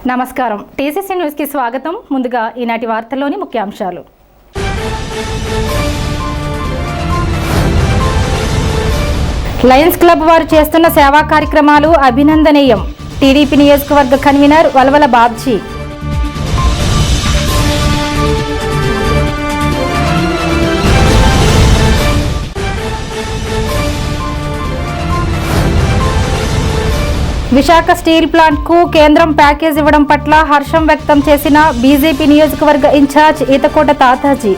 నమస్కారం TCC news కి స్వాగతం. ముందుగా ఈనాటి వార్తల్లోని ముఖ్యాంశాలు. లయన్స్ క్లబ్ వారు చేస్తున్న సేవా కార్యక్రమాలు అభినందనీయం. టీడీపీ నియోజకవర్గ కన్వీనర్ వలవల బాబ్జీ. విశాఖ స్టీల్ ప్లాంట్కు కేంద్రం ప్యాకేజ్ ఇవ్వడం పట్ల హర్షం వ్యక్తం చేసిన బీజేపీ నియోజకవర్గ ఇన్ఛార్జ్ ఈతకోట తాతాజీ.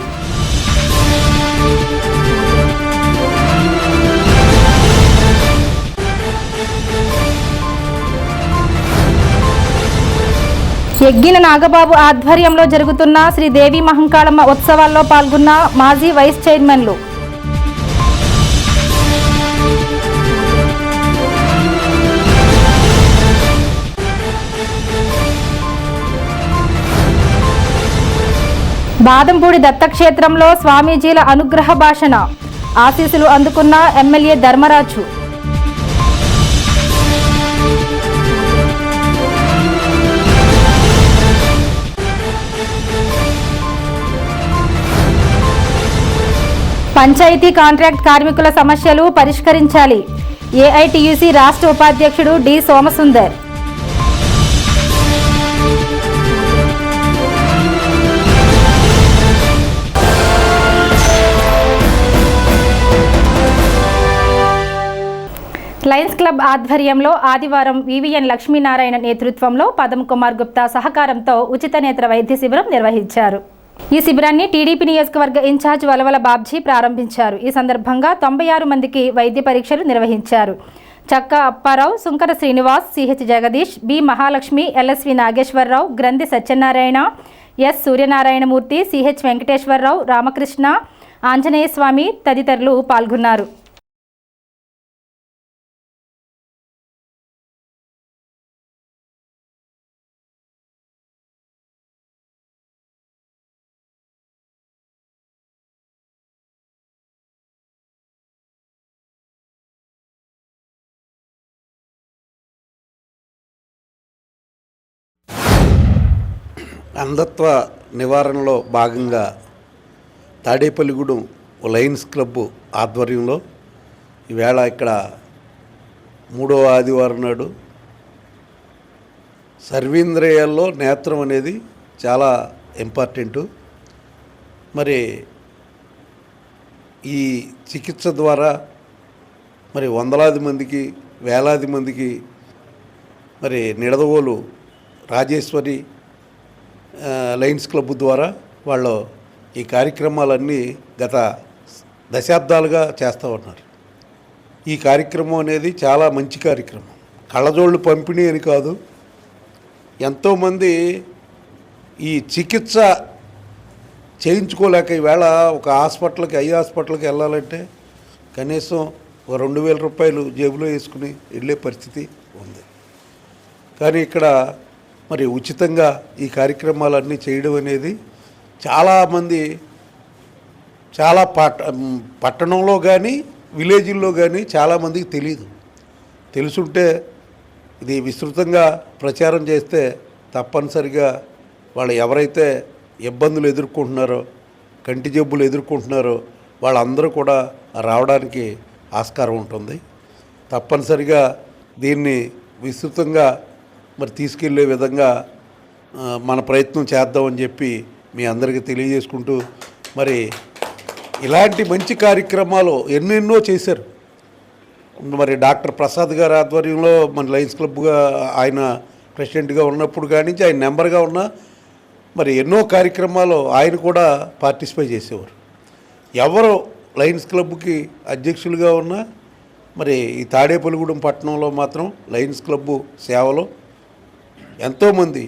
ఎగ్గిన నాగబాబు ఆధ్వర్యంలో జరుగుతున్న శ్రీదేవి మహంకాళమ్మ ఉత్సవాల్లో పాల్గొన్న మాజీ వైస్ చైర్మన్లు. బాదంపూడి దత్తక్షేత్రంలో స్వామీజీల అనుగ్రహ భాషణ. ఆశీస్సులు అందుకున్న ఎమ్మెల్యే ధర్మరాజు. పంచాయతీ కాంట్రాక్ట్ కార్మికుల సమస్యలు పరిష్కరించాలి. ఏఐటీయూసీ రాష్ట్ర ఉపాధ్యక్షుడు డి సోమసుందర్. లయన్స్ క్లబ్ ఆధ్వర్యంలో ఆదివారం వివిఎన్ లక్ష్మీనారాయణ నేతృత్వంలో పదం కుమార్ గుప్తా సహకారంతో ఉచిత నేత్ర వైద్య శిబిరం నిర్వహించారు. ఈ శిబిరాన్ని టీడీపీ నియోజకవర్గ ఇన్ఛార్జ్ వలవల బాబ్జీ ప్రారంభించారు. ఈ సందర్భంగా 96 మందికి వైద్య పరీక్షలు నిర్వహించారు. Chakka Apparao, Sunkara Srinivas, CH Jagadish, B Mahalakshmi, LSV Nageswararao, Granthi Satyanarayana, S Suryanarayanamurthy, CH Venkateswararao, Ramakrishna, Anjaneya Swamy తదితరులు పాల్గొన్నారు. అంధత్వ నివారణలో భాగంగా తాడేపల్లిగూడెం లయన్స్ క్లబ్ ఆధ్వర్యంలో ఈవేళ ఇక్కడ 3వ ఆదివారం నాడు సర్వేంద్రియాల్లో నేత్రం అనేది చాలా ఇంపార్టెంటు. మరి ఈ చికిత్స ద్వారా మరి వందలాది మందికి వేలాది మందికి మరి నిడదవోలు రాజేశ్వరి లయన్స్ క్లబ్ ద్వారా వాళ్ళు ఈ కార్యక్రమాలన్నీ గత దశాబ్దాలుగా చేస్తూ ఉన్నారు. ఈ కార్యక్రమం అనేది చాలా మంచి కార్యక్రమం. కళ్ళజోళ్ళు పంపిణీ అని కాదు, ఎంతోమంది ఈ చికిత్స చేయించుకోలేక ఈవేళ ఒక హాస్పిటల్కి ఐ హాస్పిటల్కి వెళ్ళాలంటే కనీసం ఒక 2000 రూపాయలు జేబులో వేసుకుని వెళ్ళే పరిస్థితి ఉంది. కానీ ఇక్కడ మరి ఉచితంగా ఈ కార్యక్రమాలన్నీ చేయడం అనేది చాలామంది చాలా పట్టణంలో కానీ విలేజ్ల్లో కానీ చాలామందికి తెలియదు. తెలుసుంటే ఇది విస్తృతంగా ప్రచారం చేస్తే తప్పనిసరిగా వాళ్ళు ఎవరైతే ఇబ్బందులు ఎదుర్కొంటున్నారో, కంటి జబ్బులు ఎదుర్కొంటున్నారో వాళ్ళందరూ కూడా రావడానికి ఆస్కారం ఉంటుంది. తప్పనిసరిగా దీన్ని విస్తృతంగా మరి తీసుకెళ్లే విధంగా మన ప్రయత్నం చేద్దామని చెప్పి మీ అందరికీ తెలియజేసుకుంటూ, మరి ఇలాంటి మంచి కార్యక్రమాలు ఎన్నెన్నో చేశారు. మరి డాక్టర్ ప్రసాద్ గారి ఆధ్వర్యంలో మన లయన్స్ క్లబ్గా ఆయన ప్రెసిడెంట్గా ఉన్నప్పుడు కానీ ఆయన మెంబర్గా ఉన్న మరి ఎన్నో కార్యక్రమాలు ఆయన కూడా పార్టిసిపేట్ చేసేవారు. ఎవరు లయన్స్ క్లబ్కి అధ్యక్షులుగా ఉన్నా మరి ఈ తాడేపల్లిగూడెం పట్టణంలో మాత్రం లయన్స్ క్లబ్ సేవలో ఎంతోమంది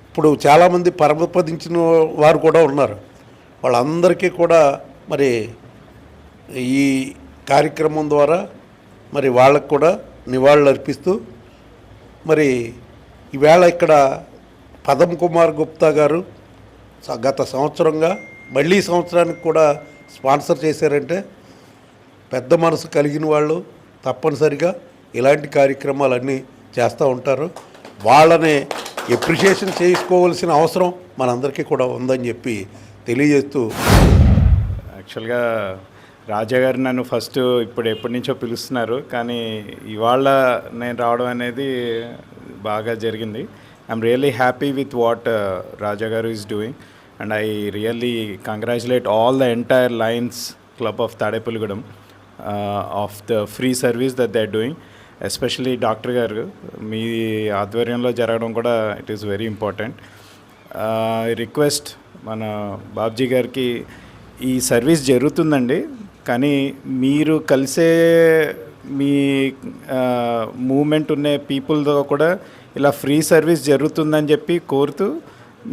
ఇప్పుడు చాలామంది పరమపదించిన వారు కూడా ఉన్నారు. వాళ్ళందరికీ కూడా మరి ఈ కార్యక్రమం ద్వారా మరి వాళ్ళకు కూడా నివాళులు అర్పిస్తూ మరి ఈవేళ ఇక్కడ పదం కుమార్ గుప్తా గారు గత సంవత్సరంగా మళ్ళీ సంవత్సరానికి కూడా స్పాన్సర్ చేశారంటే పెద్ద మనసు కలిగిన వాళ్ళు తప్పనిసరిగా ఇలాంటి కార్యక్రమాలన్నీ చేస్తూ ఉంటారు. వాళ్ళని ఎప్రిషియేషన్ చేసుకోవాల్సిన అవసరం మనందరికీ కూడా ఉందని చెప్పి తెలియజేస్తూ, యాక్చువల్గా రాజా గారు నన్ను ఫస్ట్ ఇప్పుడు ఎప్పటి నుంచో పిలుస్తున్నారు, కానీ ఇవాళ నేను రావడం అనేది బాగా జరిగింది. I'm really happy with what Raja garu is doing, and I really congratulate all the entire Lions Club of Tadepalligudem of the free service that they are doing. Especially doctor garu మీ ఆధ్వర్యంలో జరగడం కూడా it is very important. Request మన బాబ్జీ గారికి, ఈ service జరుగుతుందండి, కానీ మీరు కలిసే మీ మూమెంట్ ఉన్న పీపుల్తో కూడా ఇలా ఫ్రీ సర్వీస్ జరుగుతుందని చెప్పి కోరుతూ,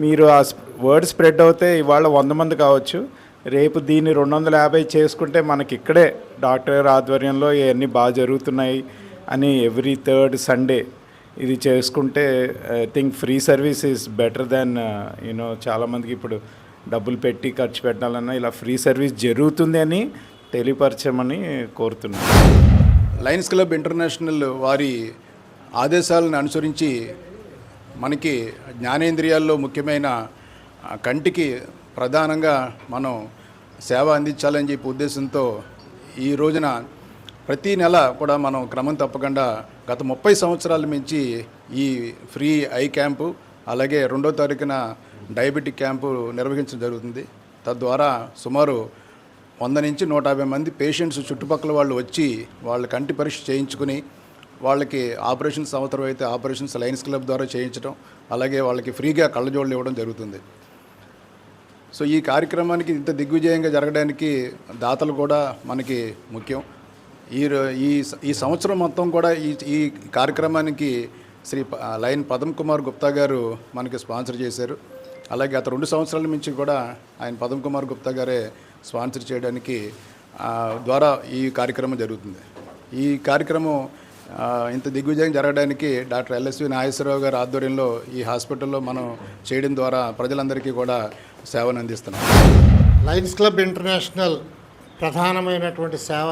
మీరు ఆ వర్డ్ స్ప్రెడ్ అవుతే ఇవాళ 100 మంది కావచ్చు, రేపు దీన్ని 250 చేసుకుంటే మనకి ఇక్కడే డాక్టర్ గారి ఆధ్వర్యంలో ఇవన్నీ బాగా జరుగుతున్నాయి అని ఎవ్రీ థర్డ్ సండే ఇది చేసుకుంటే I think free service is better than చాలామందికి ఇప్పుడు డబ్బులు పెట్టి ఖర్చు పెట్టాలన్నా ఇలా ఫ్రీ సర్వీస్ జరుగుతుంది అని తెలియపరచమని కోరుతున్నాను. లయన్స్ క్లబ్ ఇంటర్నేషనల్ వారి ఆదేశాలను అనుసరించి మనకి జ్ఞానేంద్రియాల్లో ముఖ్యమైన కంటికి ప్రధానంగా మనం సేవ అందించాలని చెప్పి ఉద్దేశంతో ఈ రోజున ప్రతి నెల కూడా మనం క్రమం తప్పకుండా గత 30 సంవత్సరాల నుంచి ఈ ఫ్రీ ఐ క్యాంపు, అలాగే 2వ తారీఖున డయాబెటిక్ క్యాంపు నిర్వహించడం జరుగుతుంది. తద్వారా సుమారు 100 నుంచి 150 మంది పేషెంట్స్ చుట్టుపక్కల వాళ్ళు వచ్చి వాళ్ళ కంటి పరీక్ష చేయించుకుని, వాళ్ళకి ఆపరేషన్స్ అవసరం అయితే ఆపరేషన్స్ లయన్స్ క్లబ్ ద్వారా చేయించడం, అలాగే వాళ్ళకి ఫ్రీగా కళ్ళజోళ్ళు ఇవ్వడం జరుగుతుంది. సో ఈ కార్యక్రమానికి ఇంత దిగ్విజయంగా జరగడానికి దాతలు కూడా మనకి ముఖ్యం. ఈ సంవత్సరం మొత్తం కూడా ఈ కార్యక్రమానికి శ్రీ లయన్ పదమ్ కుమార్ గుప్తా గారు మనకి స్పాన్సర్ చేశారు. అలాగే గత 2 సంవత్సరాల నుంచి కూడా ఆయన పదమ్ కుమార్ గుప్తా గారే స్పాన్సర్ చేయడానికి ద్వారా ఈ కార్యక్రమం జరుగుతుంది. ఈ కార్యక్రమం ఇంత దిగ్విజయం జరగడానికి డాక్టర్ ఎల్ఎస్వి నాగేశ్వరరావు గారి ఆధ్వర్యంలో ఈ హాస్పిటల్లో మనం చేయడం ద్వారా ప్రజలందరికీ కూడా సేవను అందిస్తున్నాం. లయన్స్ క్లబ్ ఇంటర్నేషనల్ ప్రధానమైనటువంటి సేవ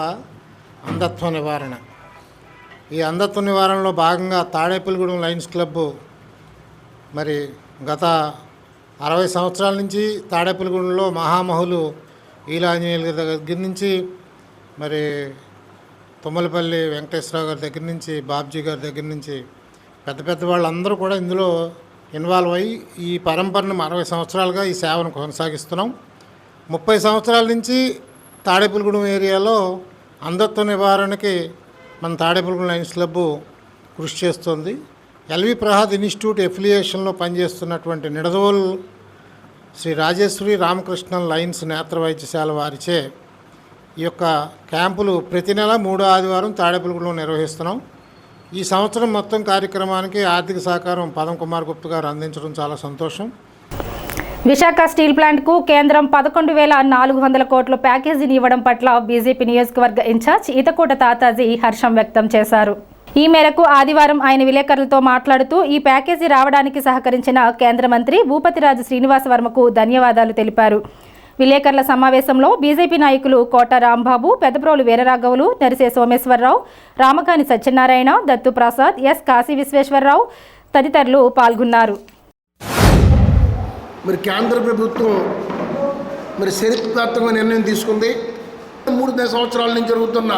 అంధత్వ నివారణ. ఈ అంధత్వ నివారణలో భాగంగా తాడేపల్లిగూడెం లయన్స్ క్లబ్ మరి గత 60 సంవత్సరాల నుంచి తాడేపల్లిగూడెంలో మహామహులు ఈలాంజనేయుల దగ్గర నుంచి, మరి తుమ్మలపల్లి వెంకటేశ్వరరావు గారి దగ్గర నుంచి, బాబ్జీ గారి దగ్గర నుంచి పెద్ద పెద్ద వాళ్ళందరూ కూడా ఇందులో ఇన్వాల్వ్ అయ్యి ఈ పరంపరను 60 సంవత్సరాలుగా ఈ సేవను కొనసాగిస్తున్నాం. 30 సంవత్సరాల నుంచి తాడేపల్లిగూడెం ఏరియాలో అంధత్వ నివారణకి మన తాడేపల్లిగూడెం లయన్స్ క్లబ్ కృషి చేస్తుంది. ఎల్వి ప్రసాద్ ఇన్స్టిట్యూట్ ఎఫిలియేషన్లో పనిచేస్తున్నటువంటి నిడదవోలు శ్రీ రాజేశ్వరి రామకృష్ణ లయన్స్ నేత్ర వైద్యశాల వారిచే ఈ యొక్క క్యాంపులు ప్రతి నెల 3వ ఆదివారం తాడేపల్లిగూడెంలో నిర్వహిస్తున్నాం. ఈ సంవత్సరం మొత్తం కార్యక్రమానికి ఆర్థిక సహకారం పదమ్ కుమార్ గుప్తా గారు అందించడం చాలా సంతోషం. విశాఖ స్టీల్ ప్లాంట్కు కేంద్రం 11,400 కోట్ల ప్యాకేజీని ఇవ్వడం పట్ల బీజేపీ నియోజకవర్గ ఇన్ఛార్జ్ ఈతకోట తాతాజీ హర్షం వ్యక్తం చేశారు. ఈ మేరకు ఆదివారం ఆయన విలేకరులతో మాట్లాడుతూ ఈ ప్యాకేజీ రావడానికి సహకరించిన కేంద్ర మంత్రి భూపతిరాజు శ్రీనివాస్ వర్మకు ధన్యవాదాలు తెలిపారు. విలేకరుల సమావేశంలో బీజేపీ నాయకులు కోట రాంబాబు, పెదప్రోలు వీరరాఘవులు, నరిసే సోమేశ్వరరావు, రామకాని సత్యనారాయణ, దత్తు ప్రసాద్, ఎస్ కాశీ విశ్వేశ్వరరావు తదితరులు పాల్గొన్నారు. మరి కేంద్ర ప్రభుత్వం మరి చరిత్రాత్మక నిర్ణయం తీసుకుంది. 3 సంవత్సరాల నుంచి జరుగుతున్న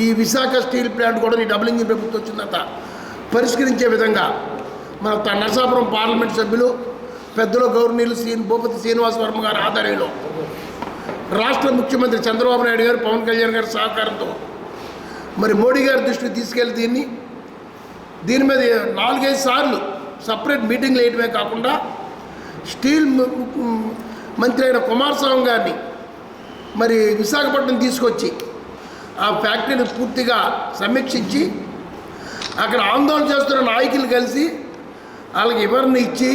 ఈ విశాఖ స్టీల్ ప్లాంట్ కూడా ఈ డబుల్ ఇంజిన్ ప్రభుత్వం వచ్చిన తర్వాత పరిష్కరించే విధంగా మన నరసాపురం పార్లమెంట్ సభ్యులు పెద్దలు గౌరవనీయులు భూపతి శ్రీనివాస్ వర్మ గారి ఆధ్వర్యంలో రాష్ట్ర ముఖ్యమంత్రి చంద్రబాబు నాయుడు గారు, పవన్ కళ్యాణ్ గారి సహకారంతో మరి మోడీ గారి దృష్టికి తీసుకెళ్ళి దీని మీద 4-5 సార్లు సపరేట్ మీటింగ్లు వేయడమే కాకుండా స్టీల్ మంత్రి అయిన కుమారస్వామి గారిని మరి విశాఖపట్నం తీసుకొచ్చి ఆ ఫ్యాక్టరీని పూర్తిగా సమీక్షించి అక్కడ ఆందోళన చేస్తున్న నాయకులు కలిసి వాళ్ళకి వివరణ ఇచ్చి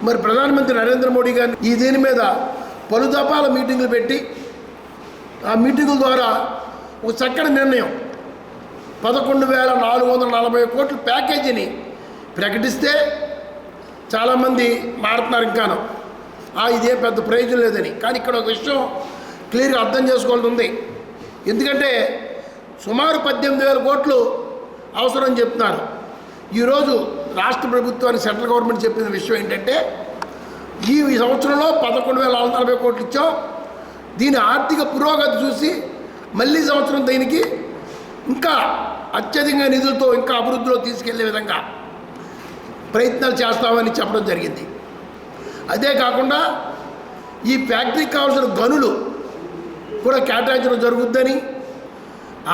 మరి ప్రధానమంత్రి నరేంద్ర మోడీ గారిని ఈ దీని మీద పలు దఫాల మీటింగులు పెట్టి ఆ మీటింగుల ద్వారా ఒక చక్కటి నిర్ణయం 11,440 కోట్ల ప్యాకేజీని ప్రకటిస్తే చాలామంది మారుతున్నారు ఇంకాను ఇదే పెద్ద ప్రయోజనం లేదని. కానీ ఇక్కడ ఒక విషయం క్లియర్గా అర్థం చేసుకోవాల్సి ఉంది. ఎందుకంటే సుమారు 18,000 కోట్లు అవసరం చెప్తున్నారు. ఈరోజు రాష్ట్ర ప్రభుత్వానికి సెంట్రల్ గవర్నమెంట్ చెప్పిన విషయం ఏంటంటే ఈ సంవత్సరంలో 11,640 కోట్లు ఇచ్చాం, దీని ఆర్థిక పురోగతి చూసి మళ్ళీ సంవత్సరం దీనికి ఇంకా అత్యధికంగా నిధులతో ఇంకా అభివృద్ధిలో తీసుకెళ్లే విధంగా ప్రయత్నాలు చేస్తామని చెప్పడం జరిగింది. అదే కాకుండా ఈ ఫ్యాక్టరీకి కావాల్సిన గనులు కూడా కేటాయించడం జరుగుద్దని,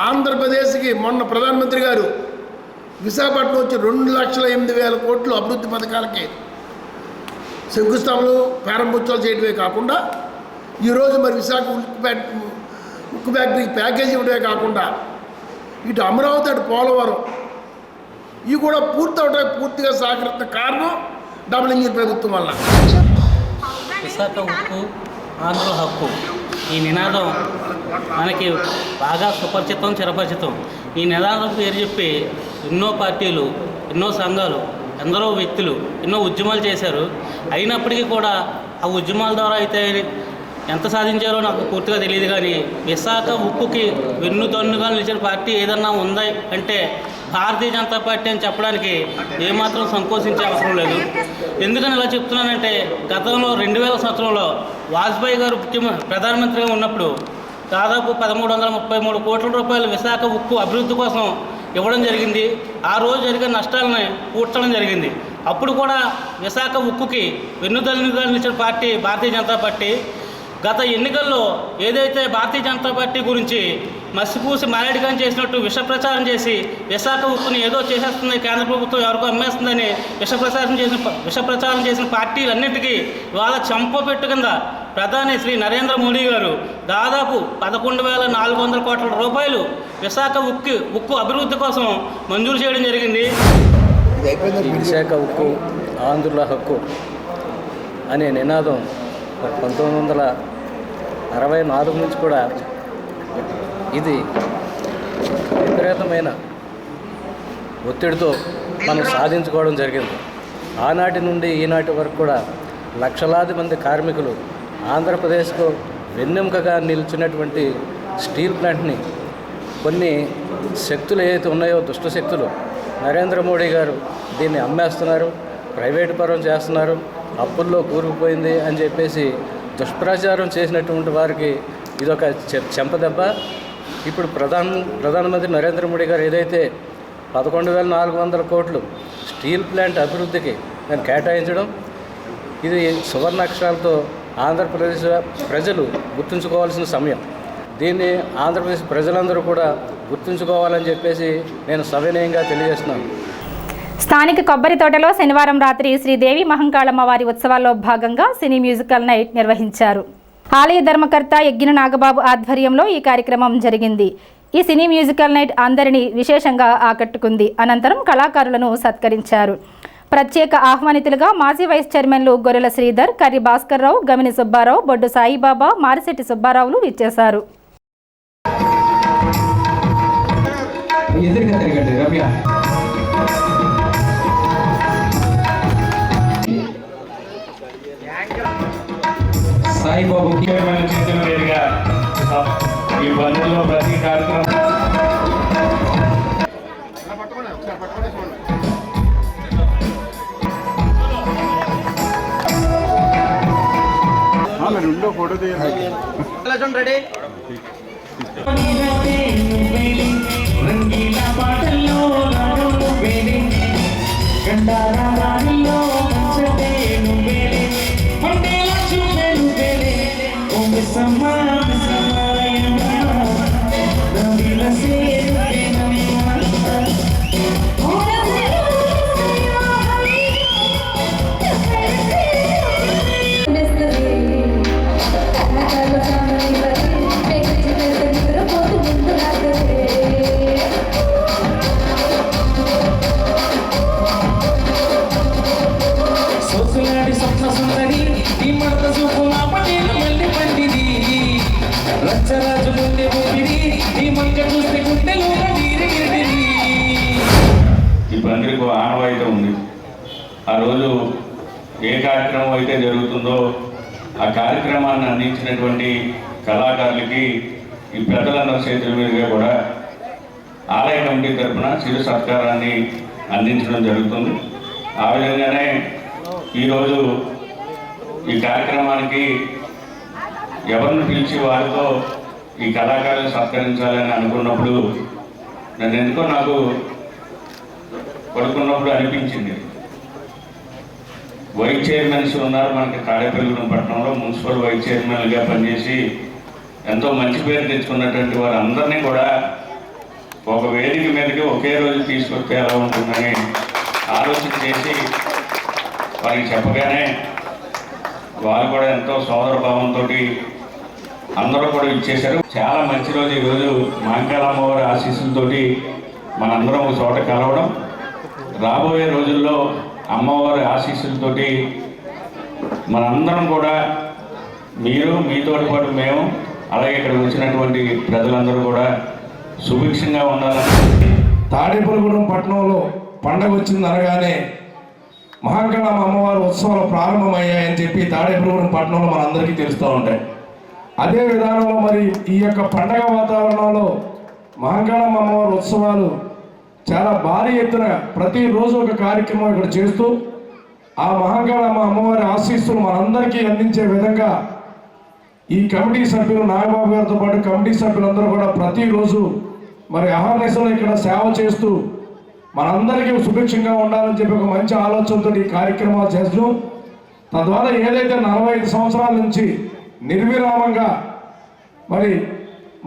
ఆంధ్రప్రదేశ్కి మొన్న ప్రధానమంత్రి గారు విశాఖపట్నం వచ్చి 2,08,000 కోట్లు అభివృద్ధి పథకాలకి శంకుస్థాపనలు ప్రారంభోత్సవాలు చేయడమే కాకుండా ఈరోజు మరి విశాఖ ఉక్కు ఫ్యాక్టరీకి ప్యాకేజీ ఇవ్వడమే కాకుండా ఇటు అమరావతి అటు పోలవరం ఇవి కూడా పూర్తవడానికి పూర్తిగా సహకరిస్తున్న కారణం డబుల్ ఇంజిన్ ప్రభుత్వం వల్ల. విశాఖ ఉక్కు ఆంధ్ర హక్కు ఈ నినాదం మనకి బాగా సుపరిచితం, చిరపరిచితం. ఈ నినాదం పేరు చెప్పి ఎన్నో పార్టీలు, ఎన్నో సంఘాలు, ఎందరో వ్యక్తులు ఎన్నో ఉద్యమాలు చేశారు. అయినప్పటికీ కూడా ఆ ఉద్యమాల ద్వారా అయితే ఎంత సాధించారో నాకు పూర్తిగా తెలియదు. కానీ విశాఖ ఉక్కుకి వెన్నుదన్నుగా నిలిచిన పార్టీ ఏదన్నా ఉందా అంటే భారతీయ జనతా పార్టీ అని చెప్పడానికి ఏమాత్రం సంకోచించే అవసరం లేదు. ఎందుకని ఇలా చెప్తున్నానంటే గతంలో 2000 సంవత్సరంలో వాజ్పేయి గారు ప్రధానమంత్రిగా ఉన్నప్పుడు దాదాపు 1,333 కోట్ల రూపాయలు విశాఖ ఉక్కు అభివృద్ధి కోసం ఇవ్వడం జరిగింది. ఆ రోజు జరిగిన నష్టాలని పూడ్చడం జరిగింది. అప్పుడు కూడా విశాఖ ఉక్కుకి వెన్నుదన్నుగా నిలిచిన పార్టీ భారతీయ జనతా పార్టీ. గత ఎన్నికల్లో ఏదైతే భారతీయ జనతా పార్టీ గురించి మసిపూసి మారేడుగా చేసినట్టు విష ప్రచారం చేసి విశాఖ ఉక్కుని ఏదో చేసేస్తుంది, కేంద్ర ప్రభుత్వం ఎవరికో అమ్మేస్తుందని విష ప్రచారం చేసిన పార్టీలన్నింటికీ వాళ్ళ చంపపెట్టు కింద ప్రధాని శ్రీ నరేంద్ర మోడీ గారు దాదాపు 11,400 కోట్ల రూపాయలు విశాఖ ఉక్కు అభివృద్ధి కోసం మంజూరు చేయడం జరిగింది. విశాఖ ఉక్కు ఆంధ్రుల హక్కు అనే నినాదం 1964 నుంచి కూడా ఇది విపరీతమైన ఒత్తిడితో మనం సాధించుకోవడం జరిగింది. ఆనాటి నుండి ఈనాటి వరకు కూడా లక్షలాది మంది కార్మికులు ఆంధ్రప్రదేశ్కు వెన్నెముకగా నిలిచినటువంటి స్టీల్ ప్లాంట్ని కొన్ని శక్తులు ఏవైతే ఉన్నాయో దుష్ట శక్తులు నరేంద్ర మోడీ గారు దీన్ని అమ్మేస్తున్నారు, ప్రైవేటు పరం చేస్తున్నారు, అప్పుల్లో కూరుకుపోయింది అని చెప్పేసి దుష్ప్రచారం చేసినటువంటి వారికి ఇదొక చెంపదెబ్బ. ఇప్పుడు ప్రధానమంత్రి నరేంద్ర మోడీ గారు ఏదైతే 11,400 కోట్లు స్టీల్ ప్లాంట్ అభివృద్ధికి నేను కేటాయించడం, ఇది సువర్ణాక్షరాలతో ఆంధ్రప్రదేశ్ ప్రజలు గుర్తుంచుకోవాల్సిన సమయం. దీన్ని ఆంధ్రప్రదేశ్ ప్రజలందరూ కూడా గుర్తుంచుకోవాలని చెప్పేసి నేను సవినయంగా తెలియజేస్తున్నాను. స్థానిక కొబ్బరి తోటలో శనివారం రాత్రి శ్రీదేవి మహంకాళమ్మ వారి ఉత్సవాల్లో భాగంగా సినీ మ్యూజికల్ నైట్ నిర్వహించారు. ఆలయ ధర్మకర్త యజ్ఞ నాగబాబు ఆధ్వర్యంలో ఈ కార్యక్రమం జరిగింది. ఈ సినీ మ్యూజికల్ నైట్ అందరినీ విశేషంగా ఆకట్టుకుంది. అనంతరం కళాకారులను సత్కరించారు. ప్రత్యేక ఆహ్వానితులుగా మాజీ వైస్ చైర్మన్లు గొర్రెల శ్రీధర్, కర్రి భాస్కర్ రావు, గమిని సుబ్బారావు, బొడ్డు సాయిబాబా, మారిశెట్టి సుబ్బారావులు ఇచ్చేశారు. సాయిబాబు ముఖ్యమైన చేతుల మీదుగా ఈ బంధువులో ప్రతి కార్యక్రమం ఫోటో తీయండి. ఈ పండుగకు ఆనవాయితీ ఉంది. ఆ రోజు ఏ కార్యక్రమం అయితే జరుగుతుందో ఆ కార్యక్రమాన్ని అందించినటువంటి కళాకారులకి ఈ ప్రజలందరి చేతుల మీదుగా కూడా ఆలయ కమిటీ తరఫున చిరు సత్కారాన్ని అందించడం జరుగుతుంది. ఆ విధంగానే ఈరోజు ఈ కార్యక్రమానికి ఎవరిని పిలిచి వారితో ఈ కళాకారులు సత్కరించాలని అనుకున్నప్పుడు నన్ను ఎందుకో నాకు పడుకున్నప్పుడు అనిపించింది, వైస్ చైర్మన్స్ ఉన్నారు మనకి తాడేపల్లిగూడెం పట్టణంలో, మున్సిపల్ వైస్ చైర్మన్గా పనిచేసి ఎంతో మంచి పేరు తెచ్చుకున్నటువంటి వారందరినీ కూడా ఒక వేదిక మీదకి ఒకే రోజు తీసుకొస్తే ఎలా ఉంటుందని ఆలోచన చేసి వారికి చెప్పగానే వారు కూడా ఎంతో సోదర భావంతో అందరూ కూడా ఇచ్చేశారు. చాలా మంచి రోజు ఈరోజు మహంకాళ అమ్మవారి ఆశీస్సులతోటి మనందరం ఒక చోట కలవడం, రాబోయే రోజుల్లో అమ్మవారి ఆశీస్సులతోటి మనందరం కూడా మీరు, మీతో పాటు మేము, అలాగే ఇక్కడ వచ్చినటువంటి ప్రజలందరూ కూడా సుభిక్షంగా ఉండాలని. తాడేపల్లిగూడెం పట్టణంలో పండగ వచ్చింది అనగానే మహంకాళమ్మ అమ్మవారి ఉత్సవాలు ప్రారంభమయ్యాయని చెప్పి తాడేపల్లిగూడెం పట్టణంలో మనందరికీ తెలుస్తూ ఉంటాయి. అదే విధానంలో మరి ఈ యొక్క పండగ వాతావరణంలో మహంకాళమ్మ అమ్మవారి ఉత్సవాలు చాలా భారీ ఎత్తున ప్రతిరోజు ఒక కార్యక్రమం ఇక్కడ చేస్తూ ఆ మహంకాళమ్మ అమ్మవారి ఆశీస్సులు మనందరికీ అందించే విధంగా ఈ కమిటీ సభ్యులు నాగబాబు గారితో పాటు కమిటీ సభ్యులందరూ కూడా ప్రతిరోజు మరి అహర్నిశలు ఇక్కడ సేవ చేస్తూ మనందరికీ సుభిక్షంగా ఉండాలని చెప్పి ఒక మంచి ఆలోచనతో ఈ కార్యక్రమాలు చేస్తూ, తద్వారా ఏదైతే 45 సంవత్సరాల నుంచి నిర్విరామంగా మరి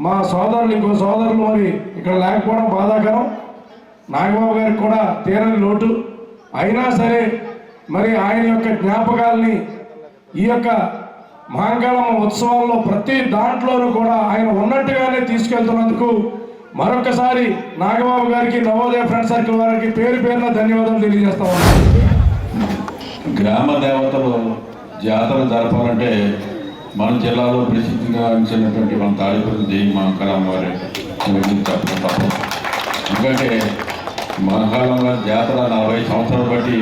మా సోదరులు ఇంకో సోదరులు మరి ఇక్కడ లేకపోవడం బాధాకరం, నాగబాబు గారికి కూడా తీరని లోటు. అయినా సరే మరి ఆయన యొక్క జ్ఞాపకాలని ఈ యొక్క మహంకాళమ్మ ఉత్సవాల్లో ప్రతి దాంట్లోనూ కూడా ఆయన ఉన్నట్టుగానే తీసుకెళ్తున్నందుకు మరొకసారి నాగబాబు గారికి, నవోదయ ఫ్రెండ్ సర్కిల్ వారికి పేరు పేరున ధన్యవాదాలు తెలియజేస్తా ఉన్నాను. గ్రామ దేవతలు జాతర జరపాలంటే మన జిల్లాలో ప్రసిద్ధిగాంచినటువంటి మన తాడిపల్లి జై మహంకాళమ్మ వారి చెప్పడం తప్పదు. ఎందుకంటే మహంకాళమ్మ జాతర 40 సంవత్సరాలు బట్టి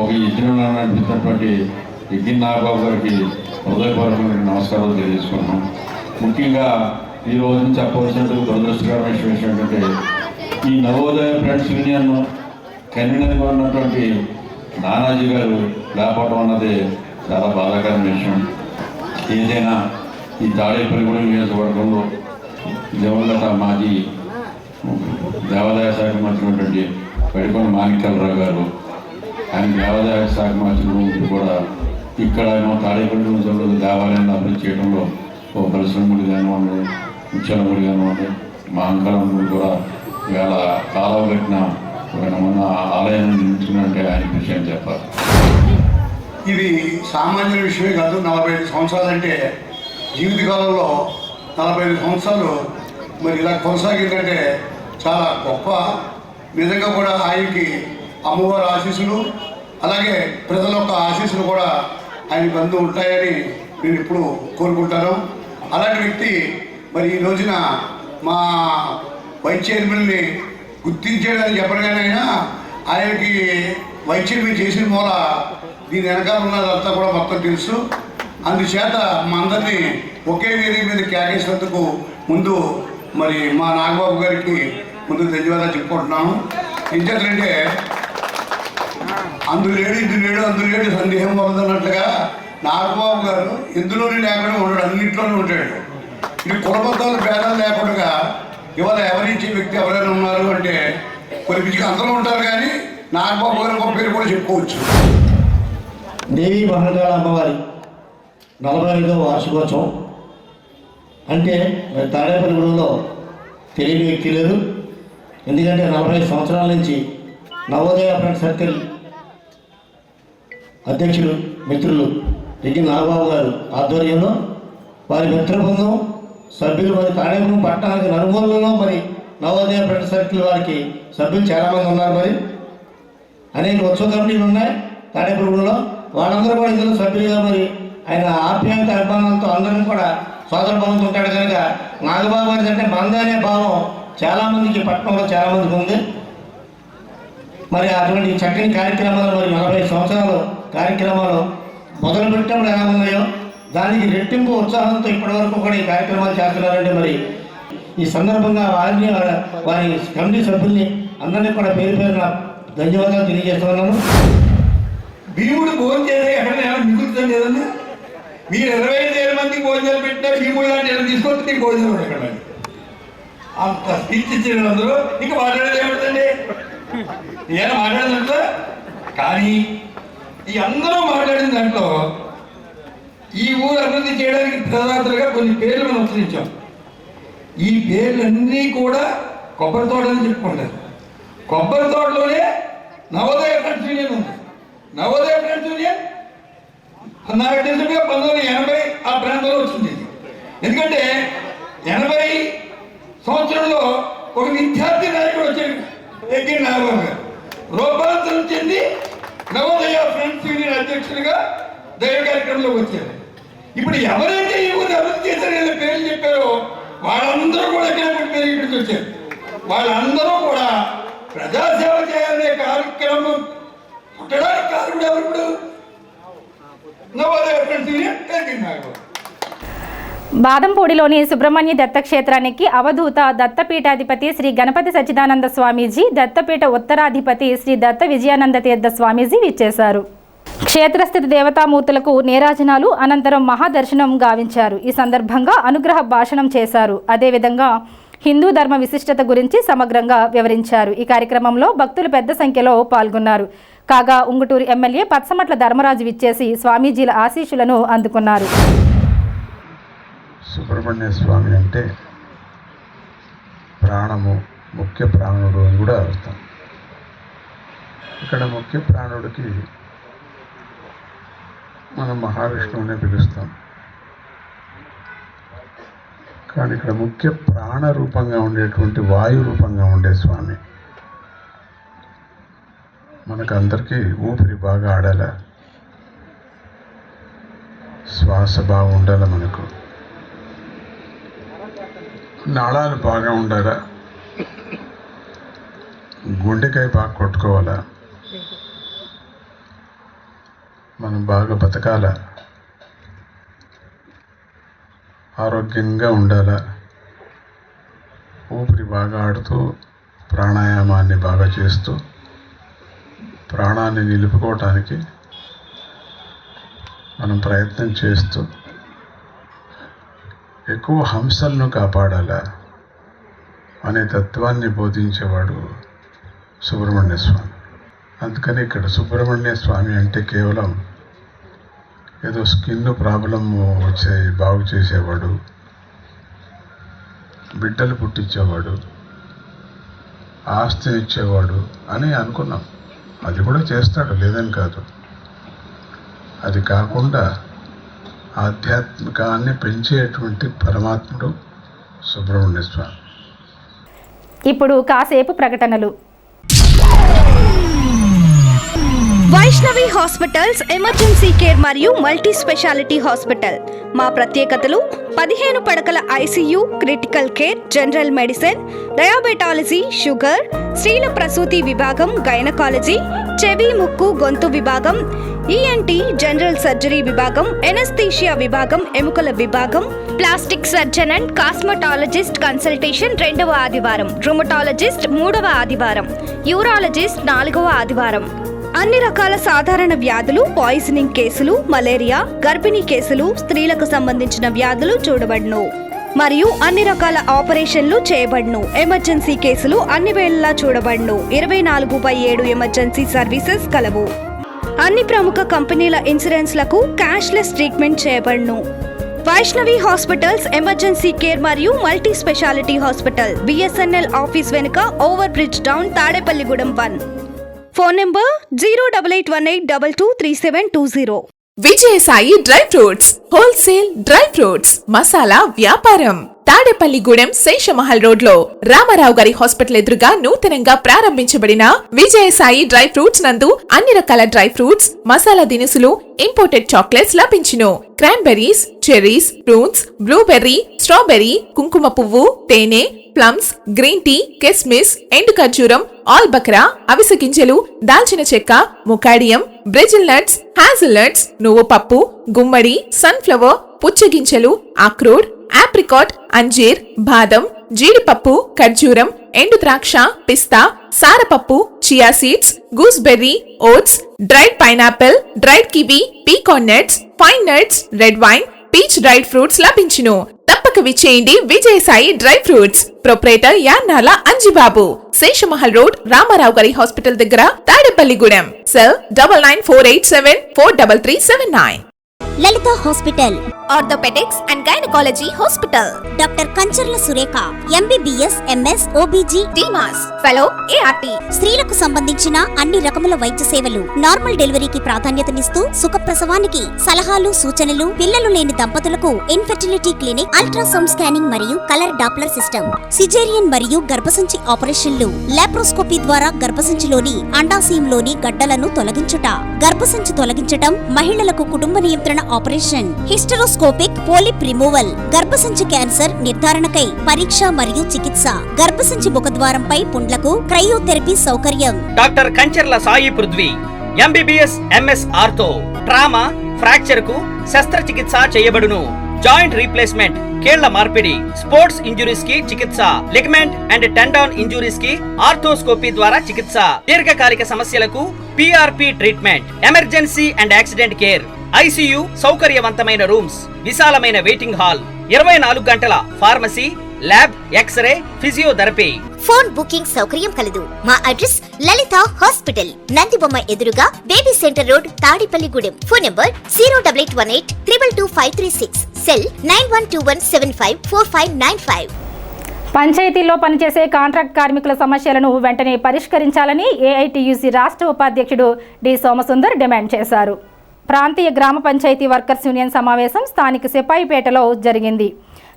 ఒక యజ్ఞం నడిపిస్తున్నటువంటి యజ్ఞ నాగబాబు గారికి హృదయపూర్వక నమస్కారాలు తెలియజేసుకున్నాం. ముఖ్యంగా ఈ రోజు నుంచి చెప్పవలసినటువంటి దురదృష్టకరమైన విషయం ఏంటంటే ఈ నవోదయ ఫ్రెండ్స్ యూనియన్ కన్వీనర్గా ఉన్నటువంటి నానాజీ గారు లేకపోవడం అన్నది చాలా బాధాకరమైన విషయం. ఏదైనా ఈ తాడేపల్లిగూడెం నియోజకవర్గంలో దివంగత మాజీ దేవాదాయ శాఖ మంత్రి ఉన్నటువంటి పడికొండ మాణిక్యాలరావు గారు, ఆయన దేవాదాయ శాఖ మంత్రి కూడా ఇక్కడ తాడేపల్లిగూడెం దేవాలయాన్ని అభివృద్ధి చేయడంలో ఒక పరిశ్రమలు కానివ్వండి, ముత్యాలముడి కానివ్వండి, మహంకాళమ్మ కూడా ఇవాళ కాలువ కట్టిన మన ఆలయాన్ని నిర్మించుకున్నట్టే ఆయన విషయం చెప్పాలి. ఇది సామాన్య విషయమే కాదు. 45 సంవత్సరాలు అంటే జీవితకాలంలో 45 సంవత్సరాలు మరి ఇలా కొనసాగిందంటే చాలా గొప్ప. నిజంగా కూడా ఆయనకి అమ్మవారి ఆశీస్సులు అలాగే ప్రజల యొక్క ఆశీస్సులు కూడా ఆయనకు అందు ఉంటాయని నేను ఇప్పుడు కోరుకుంటాను. అలాంటి వ్యక్తి మరి ఈ రోజున మా వైస్ చైర్మన్ని గుర్తించేయడానికి చెప్పగానే ఆయనకి వైస్ చైర్మన్ చేసిన మూల దీని వెనకాల ఉన్నదంతా కూడా మొత్తం తెలుసు. అందుచేత మా అందరినీ ఒకే వేదిక మీద కేకేసినందుకు ముందు మరి మా నాగబాబు గారికి ముందు ధన్యవాదాలు చెప్పుకుంటున్నాను. ఎందుకంటే అందులేడు అందులేడు సందేహం వరదన్నట్లుగా నాగబాబు గారు ఎందులోనే లేకుండా ఉన్నాడు, అన్నింటిలోనే ఉంటాడు. ఇది కులబద్ధాలు భేదాలు లేకుండా ఇవాళ ఎవరించే వ్యక్తి ఎవరైనా ఉన్నారు అంటే కొన్ని పిచ్చిగా అందరూ ఉంటారు, కానీ నాగబాబు గారు ఒక పేరు కూడా చెప్పుకోవచ్చు. దేవి మహంకాళ అమ్మవారి 45వ వార్షికోత్సవం అంటే మరి తాడేపల్లిగూడెంలో తెలియని వ్యక్తి లేదు. ఎందుకంటే 45 సంవత్సరాల నుంచి నవోదయ ఫ్రెండ్ సర్కిల్ అధ్యక్షులు మిత్రులు యజ్ఞ నాగబాబు గారు ఆధ్వర్యంలో వారి మిత్ర బృందం సభ్యులు మరి తాడేపల్లి పట్టణానికి నలుమూలలో మరి నవోదయ ఫ్రెండ్ సర్కిల్ వారికి సభ్యులు చాలామంది ఉన్నారు. మరి అనేక ఉత్సవ కమిటీలు ఉన్నాయి తాడేపల్లిగూడెంలో. వాళ్ళందరూ కూడా ఇందులో సభ్యులుగా మరి ఆయన ఆప్యాయత అభిమానంతో అందరినీ కూడా సోదర భావంతో ఉంటాడు కనుక నాగబాబు గారి అంటే మంద అనే భావం చాలామందికి పట్టణంలో చాలామందికి ఉంది. మరి అటువంటి చక్కని కార్యక్రమాలు మరి 40 సంవత్సరాలు కార్యక్రమాలు మొదలుపెట్టినప్పుడు ఎలా ఉన్నాయో దానికి రెట్టింపు ఉత్సాహంతో ఇప్పటివరకు కూడా ఈ కార్యక్రమాలు చేస్తున్నారంటే మరి ఈ సందర్భంగా వారిని వారి కమిటీ సభ్యుల్ని అందరినీ కూడా పేరు పేరున ధన్యవాదాలు తెలియజేస్తున్నాను. భీముడు భోజనం చేసి ఎక్కడైనా మిగులుతుంది ఏదన్నా? మీరు 25,000 మందికి భోజనాలు పెట్టినా భీముడు లాంటి ఏమైనా తీసుకొస్తే మీకు భోజనం ఎక్కడ? అంత స్పీచ్ ఇచ్చిన అందరూ ఇంకా మాట్లాడేది ఏమిటండి? ఏమైనా మాట్లాడేదంటే కానీ ఈ అందరూ మాట్లాడిన దాంట్లో ఈ ఊరు అభివృద్ధి చేయడానికి ప్రధాతలుగా కొన్ని పేర్లు మనం ఉచ్చరించాం. ఈ పేర్లన్నీ కూడా కొబ్బరి తోటని చెప్పుకుంటారు. కొబ్బరి తోటలోనే నవోదయ ఫ్రెండ్స్ యూనియన్ ఉంది. నవోదయ ఫ్రెండ్స్ యూనియన్ నాకు తెలిసినట్టుగా 1980 ఆ ప్రాంతంలో వచ్చింది. ఎందుకంటే 80 సంవత్సరంలో ఒక విద్యార్థి నాయకుడు వచ్చాడు, ఎగ్గి నాగబాబు గారు. రూపాంతరం చెంది నవోదయ ఫ్రెండ్స్ యూనియన్ అధ్యక్షుడిగా దైవ కార్యక్రమంలోకి వచ్చారు. ఇప్పుడు ఎవరైతే ఈ ఊరు అభివృద్ధి చేశారనే పేర్లు చెప్పారో వాళ్ళందరూ కూడా ఎక్కడ పేరు ఇక్కడికి వచ్చారు. వాళ్ళందరూ కూడా ప్రజాసేవ చేయాలనే కార్యక్రమం పుట్టడానికి కారణం ఎవరు? Navodaya friends union Eggi Nagababu. బాదంపూడిలోని సుబ్రహ్మణ్య దత్తక్షేత్రానికి అవధూత దత్తపీఠాధిపతి శ్రీ గణపతి సచ్చిదానంద స్వామీజీ, దత్తపీఠ ఉత్తరాధిపతి శ్రీ దత్త విజయానంద తీర్థ స్వామీజీ విచ్చేశారు. క్షేత్రస్థిత దేవతామూర్తులకు నీరాజనాలు అనంతరం మహాదర్శనం గావించారు. ఈ సందర్భంగా అనుగ్రహ భాషణం చేశారు. అదేవిధంగా హిందూ ధర్మ విశిష్టత గురించి సమగ్రంగా వివరించారు. ఈ కార్యక్రమంలో భక్తులు పెద్ద సంఖ్యలో పాల్గొన్నారు. కాగా ఉంగుటూరు ఎమ్మెల్యే పచ్చమట్ల ధర్మరాజు విచ్చేసి స్వామీజీల ఆశీస్సులను అందుకున్నారు. సుబ్రహ్మణ్య స్వామి అంటే ప్రాణము, ముఖ్య ప్రాణుడు అని కూడా అర్థం. ఇక్కడ ముఖ్య ప్రాణుడికి మనం మహావిష్ణువునే పిలుస్తాం. కానీ ఇక్కడ ముఖ్య ప్రాణ రూపంగా ఉండేటువంటి వాయు రూపంగా ఉండే స్వామి. మనకు అందరికీ ఊపిరి బాగా ఆడాల, శ్వాస బాగా ఉండాలి, మనకు నాళాలు బాగా ఉండాలా, గుండెకాయ బాగా కొట్టుకోవాలా, మనం బాగా బతకాల, ఆరోగ్యంగా ఉండాలా, ఊపిరి బాగా ఆడుతూ ప్రాణాయామాన్ని బాగా చేస్తూ ప్రాణాన్ని నిలుపుకోవటానికి మనం ప్రయత్నం చేస్తూ ఎక్కువ హంసలను కాపాడాలా అనే తత్వాన్ని బోధించేవాడు సుబ్రహ్మణ్య స్వామి. అందుకని ఇక్కడ సుబ్రహ్మణ్య స్వామి అంటే కేవలం ఏదో స్కిన్ ప్రాబ్లం వచ్చే బాగు చేసేవాడు, బిడ్డలు పుట్టించేవాడు, ఆస్తినిచ్చేవాడు అని అనుకున్నాం. అది కూడా చేస్తాడు, లేదని కాదు. అది కాకుండా ఆధ్యాత్మికాన్ని పెంచేటువంటి పరమాత్ముడు సుబ్రహ్మణ్య స్వామి. ఇప్పుడు కాసేపు ప్రకటనలు. వైష్ణవి హాస్పిటల్స్ ఎమర్జెన్సీ కేర్ మరియు మల్టీ స్పెషాలిటీ హాస్పిటల్. మా ప్రత్యేకతలు 15 పడకల ICU, critical care, general medicine, diabetology, sugar, స్త్రీల ప్రసూతి విభాగం, గైనకాలజీ, చెవి, ముక్కు, గొంతు విభాగం, ఈఎన్టీ, జనరల్ సర్జరీ విభాగం, ఎనస్థీషియా విభాగం, ఎముకల విభాగం, plastic surgeon and cosmetologist consultation 2వ ఆదివారం, రుమటాలజిస్ట్ 3వ ఆదివారం, యూరాలజిస్ట్ 4వ ఆదివారం. అన్ని రకాల సాధారణ వ్యాధులు, పాయిజనింగ్ కేసులు, మలేరియా, గర్భిణీ కేసులు, స్త్రీలకు సంబంధించిన వ్యాధులు చూడబడును మరియు అన్ని రకాల ఆపరేషన్లు చేయబడును. ఎమర్జెన్సీ కేసులు అన్ని వేళలా చూడబడును. 24/7 ఎమర్జెన్సీ సర్వీసెస్ కలవు. అన్ని ప్రముఖ కంపెనీల ఇన్సూరెన్స్లకు క్యాష్లెస్ ట్రీట్మెంట్ చేయబడును. వైష్ణవి హాస్పిటల్స్ ఎమర్జెన్సీ కేర్ మరియు multi speciality hospital, BSNL office వెనుక, over bridge down, Tadepalligudem 1. Phone number 08818223720. Vijayasai dry fruits wholesale dry fruits masala వ్యాపారం. తాడేపల్లిగూడెం శేషమహల్ రోడ్ లో రామారావు గారి హాస్పిటల్ ఎదురుగా నూతనంగా ప్రారంభించబడిన విజయసాయి డ్రై ఫ్రూట్స్ నందు అన్ని రకాల డ్రై ఫ్రూట్స్, మసాలా దినుసులు, ఇంపోర్టెడ్ చాక్లెట్స్ లభించును. Cranberries, cherries, fruits, blueberry, strawberry, కుంకుమ పువ్వు, తేనె, ప్లమ్స్, గ్రీన్ టీ, కిస్మిస్, ఎండు ఖర్జూరం, ఆల్ బక్రా, అవిసె గింజలు, దాల్చిన చెక్క, ముకాడియం, బ్రెజిల్ నట్స్, హ్యాజిల్ నట్స్, నువ్వు పప్పు, గుమ్మడి, సన్ఫ్లవర్, పుచ్చగింజలు, అక్రోడ్, ఆప్రికాట్, అంజీర్, బాదం, జీడిపప్పు, ఖర్జూరం, ఎండు ద్రాక్ష, పిస్తా, సారపప్పు, chia seeds, gooseberry, oats, dried pineapple, dried kiwi, pecan nuts, pine nuts, red wine, peach dried fruits లభించును. తప్పక విచ్చేయండి Vijayasai dry fruits. Proprietor Yannala Anjibabu, Seshamahal road, Ramarao గారి హాస్పిటల్ దగ్గర, Tadepalligudem. Cell 9948743379. Lalitha hospital, orthopaedics and gynaecology hospital. Doctor Kancharla Surekha, MBBS, MS, OBG, డిమాస్ fellow, ART. స్త్రీలకు సంబంధించిన అన్ని రకముల వైద్య సేవలు, నార్మల్ డెలివరీకి ప్రాధాన్యతనిస్తూ సుఖప్రసవానికి సలహాలు, సూచనలు, పిల్లలు లేని దంపతులకు ఇన్ఫెర్టిలిటీ క్లినిక్, అల్ట్రాసౌండ్ స్కానింగ్ మరియు కలర్ డాప్లర్ సిస్టమ్, సిజేరియన్ మరియు గర్భసంచి ఆపరేషన్లు, లాప్రోస్కోపీ ద్వారా గర్భసంచిలోని అండాశయంలోని గడ్డలను తొలగించుట, గర్భసంచి తొలగించటం, మహిళలకు కుటుంబ నియంత్రణ ఆపరేషన్, హిస్టరోస్కోపిక్ పోలిప్ రిమూవల్, గర్భసంచి క్యాన్సర్ నిర్ధారణకై పరీక్ష మరియు చికిత్స, గర్భసంచి ముఖద్వారంపై పుండ్లకు క్రయోథెరపీ సౌకర్యం. Doctor Kancharla Sai Prithvi, MBBS, MS ortho, trauma, fracture కు శస్త్రచికిత్స చేయబడును. జాయింట్ రీప్లేస్మెంట్, కీళ్ల మార్పిడి, స్పోర్ట్స్ ఇంజురీస్ కి చికిత్స, లిగమెంట్ అండ్ టెండాన్ ఇంజురీస్ కి ఆర్థోస్కోపీ ద్వారా చికిత్స, దీర్ఘకాలిక సమస్యలకు PRP treatment, emergency and accident care, ICU సౌకర్యవంతమైన రూమ్స్, విశాలమైన వెయిటింగ్ హాల్, 24 గంటల pharmacy, lab, x ray, physiotherapy. Phone booking సౌకర్యం కలదు. మా అడ్రస్ లలిత హాస్పిటల్, నందిబొమ్మ ఎదురుగా, baby centre road, Tadipalligudem. Phone number 08818222536. Cell 9121754595. పంచాయతీల్లో పనిచేసే కాంట్రాక్ట్ కార్మికుల సమస్యలను వెంటనే పరిష్కరించాలని AITUC రాష్ట్ర ఉపాధ్యక్షుడు డి సోమసుందర్ డిమాండ్ చేశారు. ప్రాంతీయ గ్రామ పంచాయతీ వర్కర్స్ యూనియన్ సమావేశం స్థానిక సిపాయిపేటలో జరిగింది.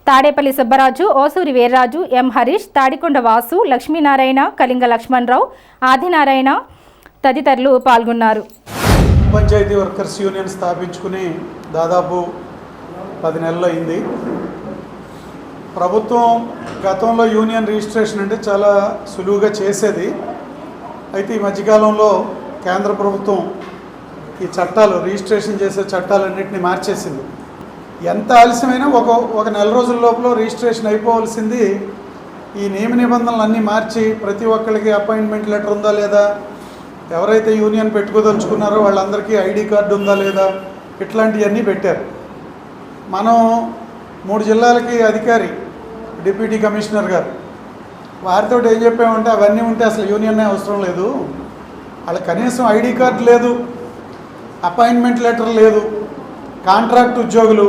తాడేపల్లి సుబ్బరాజు, ఓసూరి వీర్రాజు, M హరీష్, తాడికొండ వాసు, లక్ష్మీనారాయణ, కళింగ లక్ష్మణరావు, ఆదినారాయణ తదితరులు పాల్గొన్నారు. పంచాయతీ వర్కర్స్ యూనియన్ స్థాపించుకుని దాదాపు 10 నెలలు అయింది. ప్రభుత్వం గతంలో యూనియన్ రిజిస్ట్రేషన్ అంటే చాలా సులువుగా చేసేది. అయితే ఈ మధ్యకాలంలో కేంద్ర ప్రభుత్వం ఈ చట్టాలు, రిజిస్ట్రేషన్ చేసే చట్టాలన్నింటినీ మార్చేసింది. ఎంత ఆలస్యమైనా ఒక నెల రోజుల లోపల రిజిస్ట్రేషన్ అయిపోవలసింది ఈ నియమ నిబంధనలు అన్నీ మార్చి ప్రతి ఒక్కరికి అపాయింట్మెంట్ లెటర్ ఉందా లేదా, ఎవరైతే యూనియన్ పెట్టుకోదలుచుకున్నారో వాళ్ళందరికీ ID కార్డు ఉందా లేదా, ఇట్లాంటివన్నీ పెట్టారు. మనం 3 జిల్లాలకి అధికారి, డిప్యూటీ కమిషనర్ గారు, వారితో ఏం చెప్పామంటే అవన్నీ ఉంటే అసలు యూనియన్నే అవసరం లేదు, వాళ్ళకి కనీసం ID కార్డు లేదు, అపాయింట్మెంట్ లెటర్ లేదు, కాంట్రాక్ట్ ఉద్యోగులు,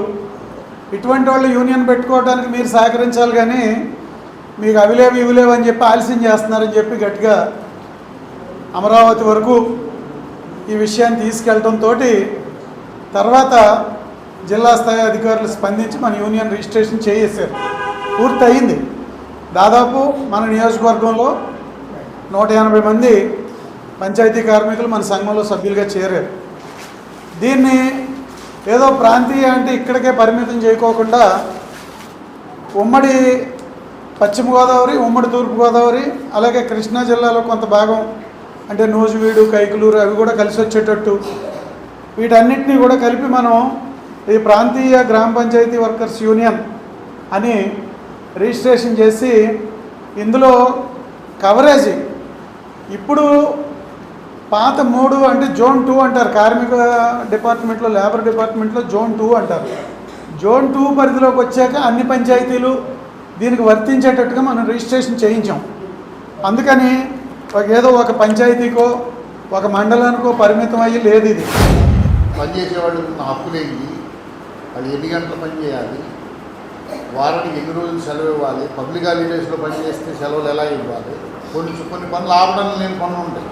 ఇటువంటి వాళ్ళు యూనియన్ పెట్టుకోవడానికి మీరు సహకరించాలి, కానీ మీకు అవిలేవు ఇవిలేవు అని చెప్పి ఆలస్యం చేస్తున్నారని చెప్పి గట్టిగా అమరావతి వరకు ఈ విషయాన్ని తీసుకెళ్ళడంతో తర్వాత జిల్లా స్థాయి అధికారులు స్పందించి మన యూనియన్ రిజిస్ట్రేషన్ చేసేసారు. పూర్తయింది. దాదాపు మన నియోజకవర్గంలో 180 మంది పంచాయతీ కార్మికులు మన సంఘంలో సభ్యులుగా చేరారు. దీన్ని ఏదో ప్రాంతీయ అంటే ఇక్కడికే పరిమితం చేయకోకుండా ఉమ్మడి పశ్చిమ గోదావరి, ఉమ్మడి తూర్పుగోదావరి, అలాగే కృష్ణా జిల్లాలో కొంత భాగం అంటే నూజివీడు, కైకలూరు అవి కూడా కలిసి వచ్చేటట్టు వీటన్నిటినీ కూడా కలిపి మనం ఈ ప్రాంతీయ గ్రామ పంచాయతీ వర్కర్స్ యూనియన్ అని రిజిస్ట్రేషన్ చేసి ఇందులో కవరేజ్ ఇప్పుడు పాత 3 అంటే జోన్ 2 అంటారు, కార్మిక డిపార్ట్మెంట్లో, లేబర్ డిపార్ట్మెంట్లో జోన్ 2 అంటారు. జోన్ 2 పరిధిలోకి వచ్చాక అన్ని పంచాయతీలు దీనికి వర్తించేటట్టుగా మనం రిజిస్ట్రేషన్ చేయించాం. అందుకని ఏదో ఒక పంచాయతీకో ఒక మండలానికో పరిమితం అయ్యి లేదు. ఇది పనిచేసేవాళ్ళు హక్కులేంటి, వాళ్ళు ఎన్ని గంటలు పని చేయాలి, వారానికి ఎన్ని రోజులు సెలవు ఇవ్వాలి, పబ్లిక్ హాలిడేస్లో పనిచేస్తే సెలవులు ఎలా ఇవ్వాలి, కొన్ని పనులు ఆపడం లేని పనులు ఉంటాయి.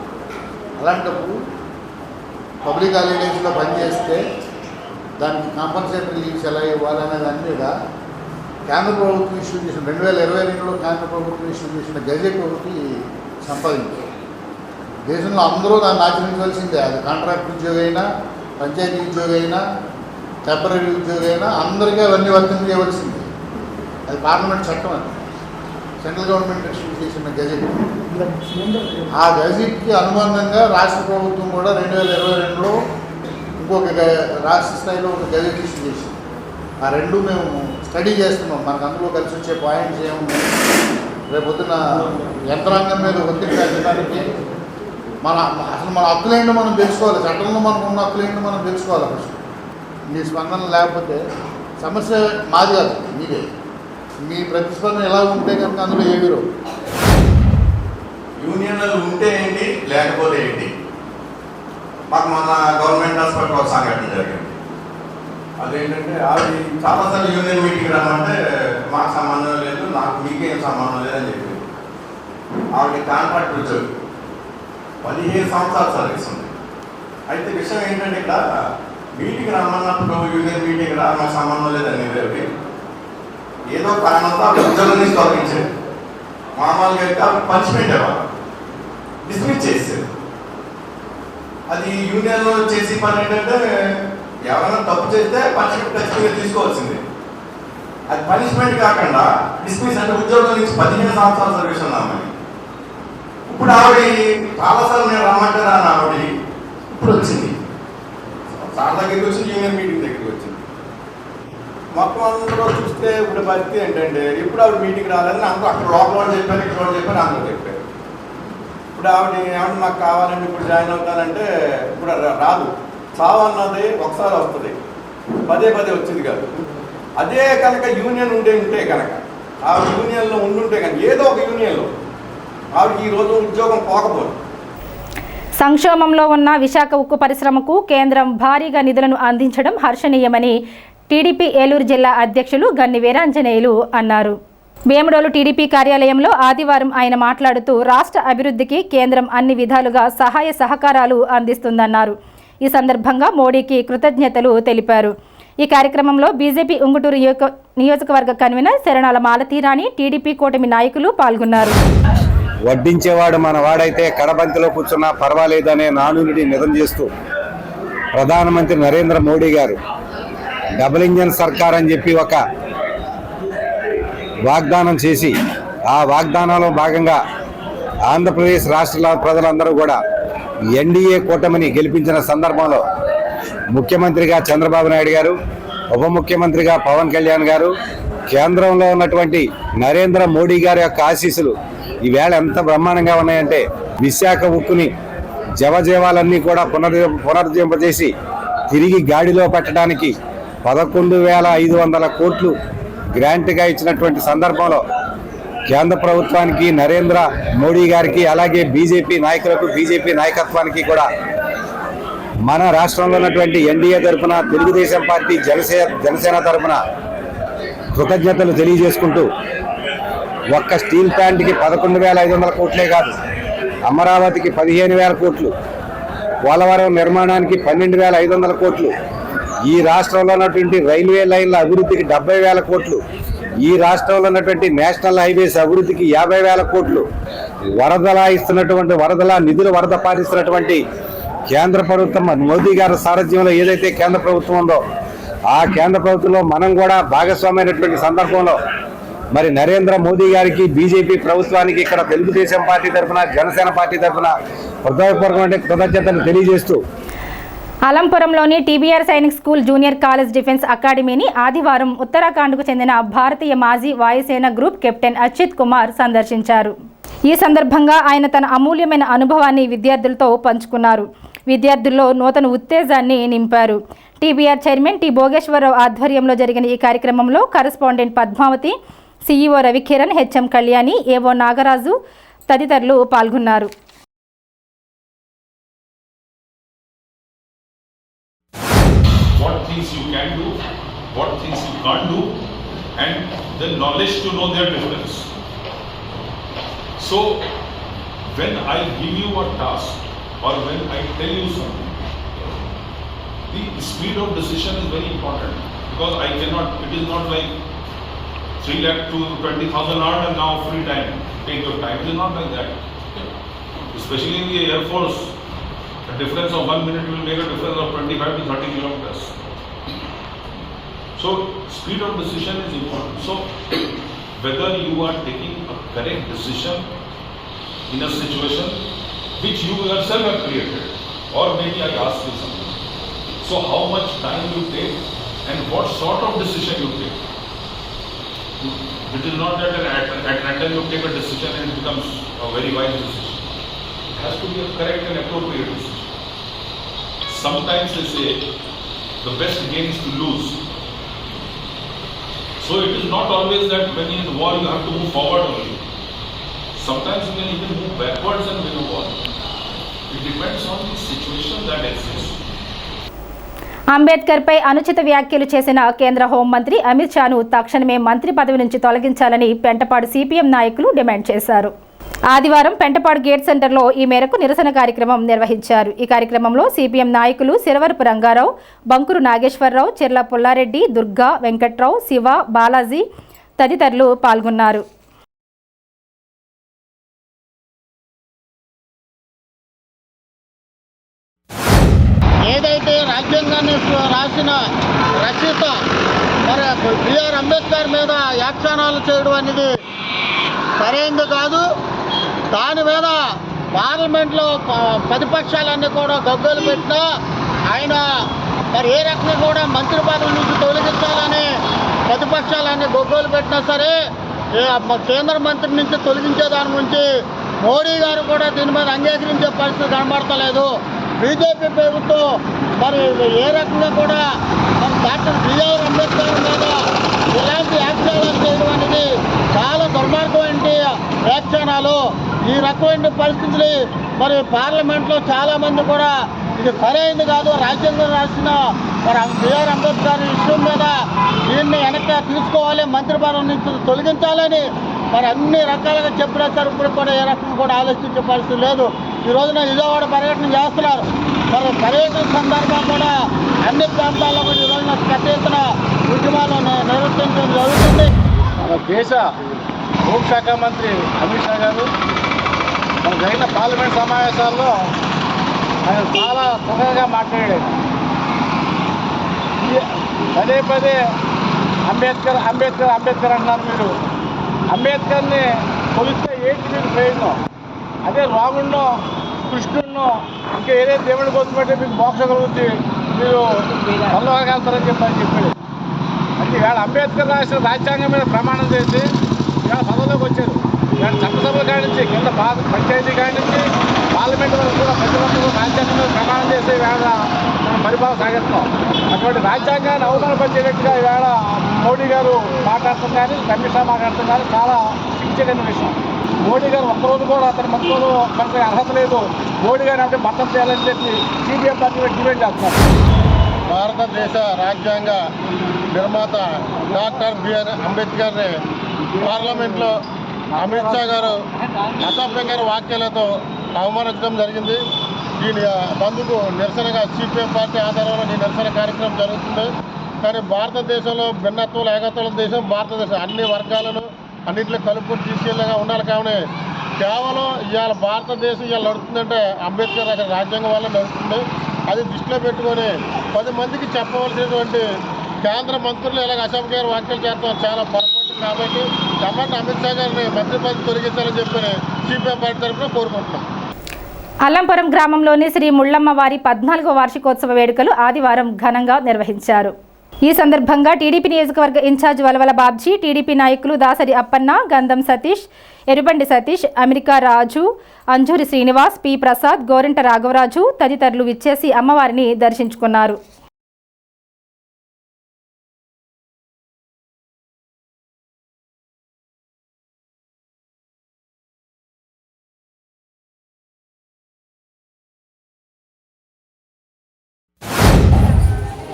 అలాంటప్పుడు పబ్లిక్ హాలిడేస్లో పనిచేస్తే దానికి కాంపన్సేటరీ లీవ్స్ ఎలా ఇవ్వాలి అనే దాని మీద కేంద్ర ప్రభుత్వం ఇష్యూ చేసిన 2022లో కేంద్ర ప్రభుత్వం ఇష్యూ చేసిన గెజెట్ ఒకటి సంపాదించారు. దేశంలో అందరూ దాన్ని ఆచరించవలసిందే. అది కాంట్రాక్ట్ ఉద్యోగం అయినా, పంచాయతీ ఉద్యోగం అయినా, టెంపరీ ఉద్యోగం అయినా అందరికీ అవన్నీ వర్తించవలసిందే. అది పార్లమెంట్ చట్టం. అది సెంట్రల్ గవర్నమెంట్ ఇష్యూ చేసిన గెజెట్. ఆ గెజెట్కి అనుబంధంగా రాష్ట్ర ప్రభుత్వం కూడా 2022లో ఇంకొక రాష్ట్ర స్థాయిలో ఒక గెజెట్ ఇష్యూ చేసింది. ఆ రెండు మేము స్టడీ చేస్తున్నాం. మనకు అందులో కలిసి వచ్చే పాయింట్స్ ఏమున్నాయి, రేపొద్దున యంత్రాంగం మీద ఒత్తిడి పెట్టడానికి అసలు మన హక్కులేంటో మనం తెలుసుకోవాలి. చట్టంలో మనకు ఉన్న హక్కులేంటో మనం తెలుసుకోవాలి. ఫస్ట్ మీ స్పందన లేకపోతే సమస్య మాది కాదు, మీదే. మీ ప్రతిస్పందన ఎలా ఉంటే కనుక అందులో ఏమిరో యూనియన్లు ఉంటే ఏంటి లేకపోతే ఏంటి. మాకు మన గవర్నమెంట్ హాస్పిటల్ ఒక సంఘటన జరిగింది. అదేంటంటే ఆవిడ చాలాసార్లు యూనియన్ మీటింగ్ రమ్మంటే మాకు సంబంధం లేదు, నాకు మీకేం సంబంధం లేదని చెప్పి ఆవిడ కాంట్రాక్ట్ ఉద్యోగి 15 సంవత్సరాల సర్వీస్ ఉంది. అయితే విషయం ఏంటంటే ఇక్కడ మీటింగ్ రమ్మన్నప్పుడు యూనియన్ మీటింగ్ రా మాకు సంబంధం లేదని రేపు ఏదో కారణంతో ఉద్యోగం నుంచి తొలగించారు. మామూలుగా అయితే పనిష్మెంట్ ఇవ్వాలి, డిస్మిస్ చేసేది. అది యూనియన్లో చేసే పని ఏంటంటే ఎవరైనా తప్పు చేస్తే పనిష్మెంట్ ఖచ్చితంగా తీసుకోవాల్సింది. అది పనిష్మెంట్ కాకుండా డిస్మిస్ అంటే ఉద్యోగం నుంచి 15 సంవత్సరాల సర్వీస్ ఉన్నామని. ఇప్పుడు ఆవిడ చాలాసార్లు నేను రమ్మంటారా అని ఆవిడ ఇప్పుడు వచ్చింది. సార్ దగ్గరికి వచ్చింది, యూనియన్ మీటింగ్ దగ్గరికి వచ్చింది. మొత్తం అందరూ చూస్తే ఇప్పుడు పరిస్థితి ఏంటంటే ఇప్పుడు ఆవిడ మీటింగ్ రాలేదని అందరూ అక్కడ లోపల చెప్పారు, ఇక్కడ చెప్పారు, అందరూ చెప్పారు. ఇప్పుడు ఆవిడ ఏమన్నా నాకు కావాలండి ఇప్పుడు జాయిన్ అవుతానంటే ఇప్పుడు రాదు. చావు అన్నది ఒకసారి వస్తుంది, పదే వచ్చింది కాదు. అదే కనుక యూనియన్ ఉంటే కనుక ఆవిడ యూనియన్లో ఉండుంటే కనుక ఏదో ఒక యూనియన్లో ఆవిడకి ఈరోజు ఉద్యోగం పోకపోదు. సంక్షోభంలో ఉన్న విశాఖ ఉక్కు పరిశ్రమకు కేంద్రం భారీగా నిధులను అందించడం హర్షణీయమని టీడీపీ ఏలూరు జిల్లా అధ్యక్షులు గన్ని వీరాంజనేయులు అన్నారు. వేముడోలు టీడీపీ కార్యాలయంలో ఆదివారం ఆయన మాట్లాడుతూ రాష్ట్ర అభివృద్ధికి కేంద్రం అన్ని విధాలుగా సహాయ సహకారాలు అందిస్తుందన్నారు. ఈ సందర్భంగా మోడీకి కృతజ్ఞతలు తెలిపారు. ఈ కార్యక్రమంలో బీజేపీ ఉంగుటూరు నియోజకవర్గ కన్వీనర్ శరణాల మాలతీరాణి, టీడీపీ కూటమి నాయకులు పాల్గొన్నారు. వడ్డించేవాడు మన వాడైతే కడబంతిలో కూర్చున్నా పర్వాలేదనే నానుడిని నిజం చేస్తూ ప్రధానమంత్రి నరేంద్ర మోడీ గారు డబుల్ ఇంజన్ సర్కార్ అని చెప్పి ఒక వాగ్దానం చేసి ఆ వాగ్దానంలో భాగంగా ఆంధ్రప్రదేశ్ రాష్ట్ర ప్రజలందరూ కూడా ఎన్డీఏ కూటమిని గెలిపించిన సందర్భంలో ముఖ్యమంత్రిగా చంద్రబాబు నాయుడు గారు, ఉప ముఖ్యమంత్రిగా పవన్ కళ్యాణ్ గారు, కేంద్రంలో ఉన్నటువంటి నరేంద్ర మోడీ గారి యొక్క ఆశీస్సులు ఈవేళ ఎంత బ్రహ్మాండంగా ఉన్నాయంటే విశాఖ ఉక్కుని జవజీవాలన్నీ కూడా పునరుద్ధరింపజేసి తిరిగి గాడిలో పెట్టడానికి 11,500 కోట్లు గ్రాంట్గా ఇచ్చినటువంటి సందర్భంలో కేంద్ర ప్రభుత్వానికి, నరేంద్ర మోడీ గారికి, అలాగే బీజేపీ నాయకులకు, బీజేపీ నాయకత్వానికి కూడా మన రాష్ట్రంలో ఉన్నటువంటి ఎన్డీఏ తరఫున, తెలుగుదేశం పార్టీ, జనసేన తరఫున కృతజ్ఞతలు తెలియజేసుకుంటూ ఒక్క స్టీల్ ప్లాంట్కి 11,500 కోట్లే కాదు, అమరావతికి 15,000 కోట్లు, పోలవరం నిర్మాణానికి 12,500 కోట్లు, ఈ రాష్ట్రంలో ఉన్నటువంటి రైల్వే లైన్ల అభివృద్ధికి 70,000 కోట్లు, ఈ రాష్ట్రంలో ఉన్నటువంటి నేషనల్ హైవేస్ అభివృద్ధికి 50,000 కోట్లు, వరదల నిధులు వరద పారిస్తున్నటువంటి కేంద్ర ప్రభుత్వం మోదీ గారి సారథ్యంలో ఏదైతే కేంద్ర ప్రభుత్వం ఉందో ఆ కేంద్ర ప్రభుత్వంలో మనం కూడా భాగస్వామైనటువంటి సందర్భంలో మరి నరేంద్ర మోదీ గారికి, బీజేపీ ప్రభుత్వానికి ఇక్కడ తెలుగుదేశం పార్టీ తరఫున, జనసేన పార్టీ తరఫున హృదయపూర్వకమైన కృతజ్ఞతలు తెలియజేస్తూ అలంపురంలోని TBR Sainik school junior college defence అకాడమీని ఆదివారం ఉత్తరాఖండ్కు చెందిన భారతీయ మాజీ వాయుసేన గ్రూప్ కెప్టెన్ అచ్యుత్ కుమార్ సందర్శించారు. ఈ సందర్భంగా ఆయన తన అమూల్యమైన అనుభవాన్ని విద్యార్థులతో పంచుకున్నారు. విద్యార్థుల్లో నూతన ఉత్తేజాన్ని నింపారు. టీబీఆర్ చైర్మన్ టి భోగేశ్వరరావు ఆధ్వర్యంలో జరిగిన ఈ కార్యక్రమంలో correspondent Padmavathi, CEO Ravikiran, HM Kalyani, AO Nagaraju తదితరులు పాల్గొన్నారు. What things you can do, what things you can't do, and the knowledge to know their difference. So, when I give you a task or when I tell you something, the speed of decision is very important because I cannot, it is not like 3 lakh to 20,000 hours and now free time, take your time. It is not like that. Especially in the Air Force, a difference of 1 minute will make a difference of 25 to 30 kilometers. So, speed of decision is important. So, whether you are taking a correct decision in a situation which you yourself have created, or maybe I ask you something. So, how much time you take and what sort of decision you take. It is not that at random you take a decision and it becomes a very wise decision. It has to be a correct and appropriate decision. Sometimes they say the best game is to lose. So it is not always that when you're in war you have to move forward only. Sometimes you can even move backwards and win a war. It depends on the situation that exists. అంబేద్కర్పై అనుచిత వ్యాఖ్యలు చేసిన కేంద్ర హోంమంత్రి అమిత్ షాను తక్షణమే మంత్రి పదవి నుంచి తొలగించాలని పెంటపాడు సిపిఎం నాయకులు డిమాండ్ చేశారు. ఆదివారం పెంటపాడు గేట్ సెంటర్లో ఈ మేరకు నిరసన కార్యక్రమం నిర్వహించారు. ఈ కార్యక్రమంలో సిపిఎం నాయకులు సిరవరపు రంగారావు, బంకురు నాగేశ్వరరావు, చెర్ల పుల్లారెడ్డి, దుర్గా, వెంకట్రావు, శివ, బాలాజీ తదితరులు పాల్గొన్నారు. ఏదైతే రాజ్యాంగాన్ని రాసిన రచయిత మరి బిఆర్ అంబేద్కర్ మీద వ్యాఖ్యానాలు చేయడం అనేది సరైనది కాదు. దాని మీద పార్లమెంట్లో ప్రతిపక్షాలన్నీ కూడా గగ్గోలు పెట్టినా ఆయన మరి ఏ రకంగా కూడా మంత్రి పదవి నుంచి తొలగించాలని ప్రతిపక్షాలన్నీ గగ్గోలు పెట్టినా సరే కేంద్ర మంత్రి నుంచి తొలగించే దాని గురించి మోడీ గారు కూడా దీని మీద అంగీకరించే పరిస్థితి కనబడతలేదు. బీజేపీ ప్రభుత్వం మరి ఏ రకంగా కూడా మరి డాక్టర్ బిఆర్ అంబేద్కర్ మీద ఇలాంటి వ్యాఖ్యానాలు చేయడం అనేది చాలా దుర్మార్గమైన వ్యాఖ్యానాలు. ఈ రకమైన పరిస్థితులు మరి పార్లమెంట్లో చాలామంది కూడా ఇది సరైనది కాదు, రాజ్యాంగం రాసిన మరి బిఆర్ అంబేద్కర్ విషయం మీద దీన్ని వెనక్కి తీసుకోవాలి, మంత్రి పదవి నుంచి తొలగించాలని మరి అన్ని రకాలుగా చెప్పినా సరే ఇప్పుడు కూడా ఏ రకంగా కూడా ఆలోచించే పరిస్థితి లేదు. ఈ రోజున విజయవాడ పర్యటన చేస్తున్నారు. మరి పర్యటన సందర్భం కూడా అన్ని ప్రాంతాల్లో కూడా ఈ రోజున పెద్ద ఎత్తున ఉద్యమాలు నిర్వర్తించడం జరుగుతుంది. మన దేశ హోంశాఖ మంత్రి అమిత్ షా గారు మన జరిగిన పార్లమెంట్ సమావేశాల్లో ఆయన చాలా చక్కగా మాట్లాడాడు. పదే పదే అంబేద్కర్ అంబేద్కర్ అంబేద్కర్ అంటున్నారు. మీరు అంబేద్కర్ని కొలిస్తే ఏంటి మీకు ప్రయోజనం? అదే రాముడినో కృష్ణుడినో ఇంకా ఏదైతే దేవుడి కోసం పెట్టి మీకు మోక్షం కలుగుతుంది, మీరు పనులుగాగలుగుతారని చెప్పాడు. అంటే ఇవాళ అంబేద్కర్ రాసిన రాజ్యాంగం మీద ప్రమాణం చేసి ఇవాళ సభలోకి వచ్చారు. ఇవాళ చట్టసభల కాడి నుంచి కింద పంచాయతీ కాడి నుంచి పార్లమెంట్ వరకు కూడా ప్రతి ఒక్కరు రాజ్యాంగం మీద ప్రమాణం చేసి ఇవాళ మనం పరిపాలన సాగిస్తున్నాం. అటువంటి రాజ్యాంగాన్ని అవమానపరిచేటట్టుగా ఇవాళ మోడీ గారు మాట్లాడుతుంది కానీ అమిత్ షా మాట్లాడుతుంది కానీ చాలా సిగ్గుచేటైన విషయం. మోడీ గారు ఒక్కరోజు కూడా అతని మంత్రులు మనకి అర్హత లేదు, మోడీ గారు అంటే మద్దతు చేయాలని చెప్పి సిపిఎం పార్టీ డిమాండ్ చేస్తున్నారు. భారతదేశ రాజ్యాంగ నిర్మాత డాక్టర్ బిఆర్ అంబేద్కర్ని పార్లమెంట్లో అమిత్ షా గారు అసభ్యంకర వ్యాఖ్యలతో అవమానించడం జరిగింది. దీని బంద్కు నిరసనగా సిపిఎం పార్టీ ఆధారంలో ఈ నిరసన కార్యక్రమం జరుగుతుంది. కానీ భారతదేశంలో భిన్నత్వాలు ఏకత్వాల దేశం భారతదేశం, అన్ని వర్గాలను అన్నింటిలో కలుపుకొని తీసుకెళ్ళగా ఉండాలి. కావున కేవలం ఇవాళ భారతదేశం ఇవాళ నడుస్తుందంటే అంబేద్కర్ అక్కడ రాజ్యాంగం వల్ల నడుస్తుంది. అది దృష్టిలో పెట్టుకొని 10 మందికి చెప్పవలసినటువంటి కేంద్ర మంత్రులు ఇలాగ అసభ్యకర వ్యాఖ్యలు చేస్తాం చాలా పొరపాటు. కాబట్టి అమిత్ షా గారిని మంత్రి పదవి తొలగించాలని చెప్పి సిపిఎం పార్టీ తరఫున కోరుకుంటున్నాం. అల్లంపురం గ్రామంలోని శ్రీ ముళ్ళమ్మ వారి 14వ వార్షికోత్సవ వేడుకలు ఆదివారం ఘనంగా నిర్వహించారు. ఈ సందర్భంగా టీడీపీ నియోజకవర్గ ఇన్ఛార్జ్ వలవల బాబ్జీ, టీడీపీ నాయకులు దాసరి అప్పన్న, గంధం సతీష్, ఎరుబండి సతీష్, అమెరికా రాజు, అంజూరి శ్రీనివాస్, పి ప్రసాద్, గోరింట రాఘవరాజు తదితరులు విచ్చేసి అమ్మవారిని దర్శించుకున్నారు.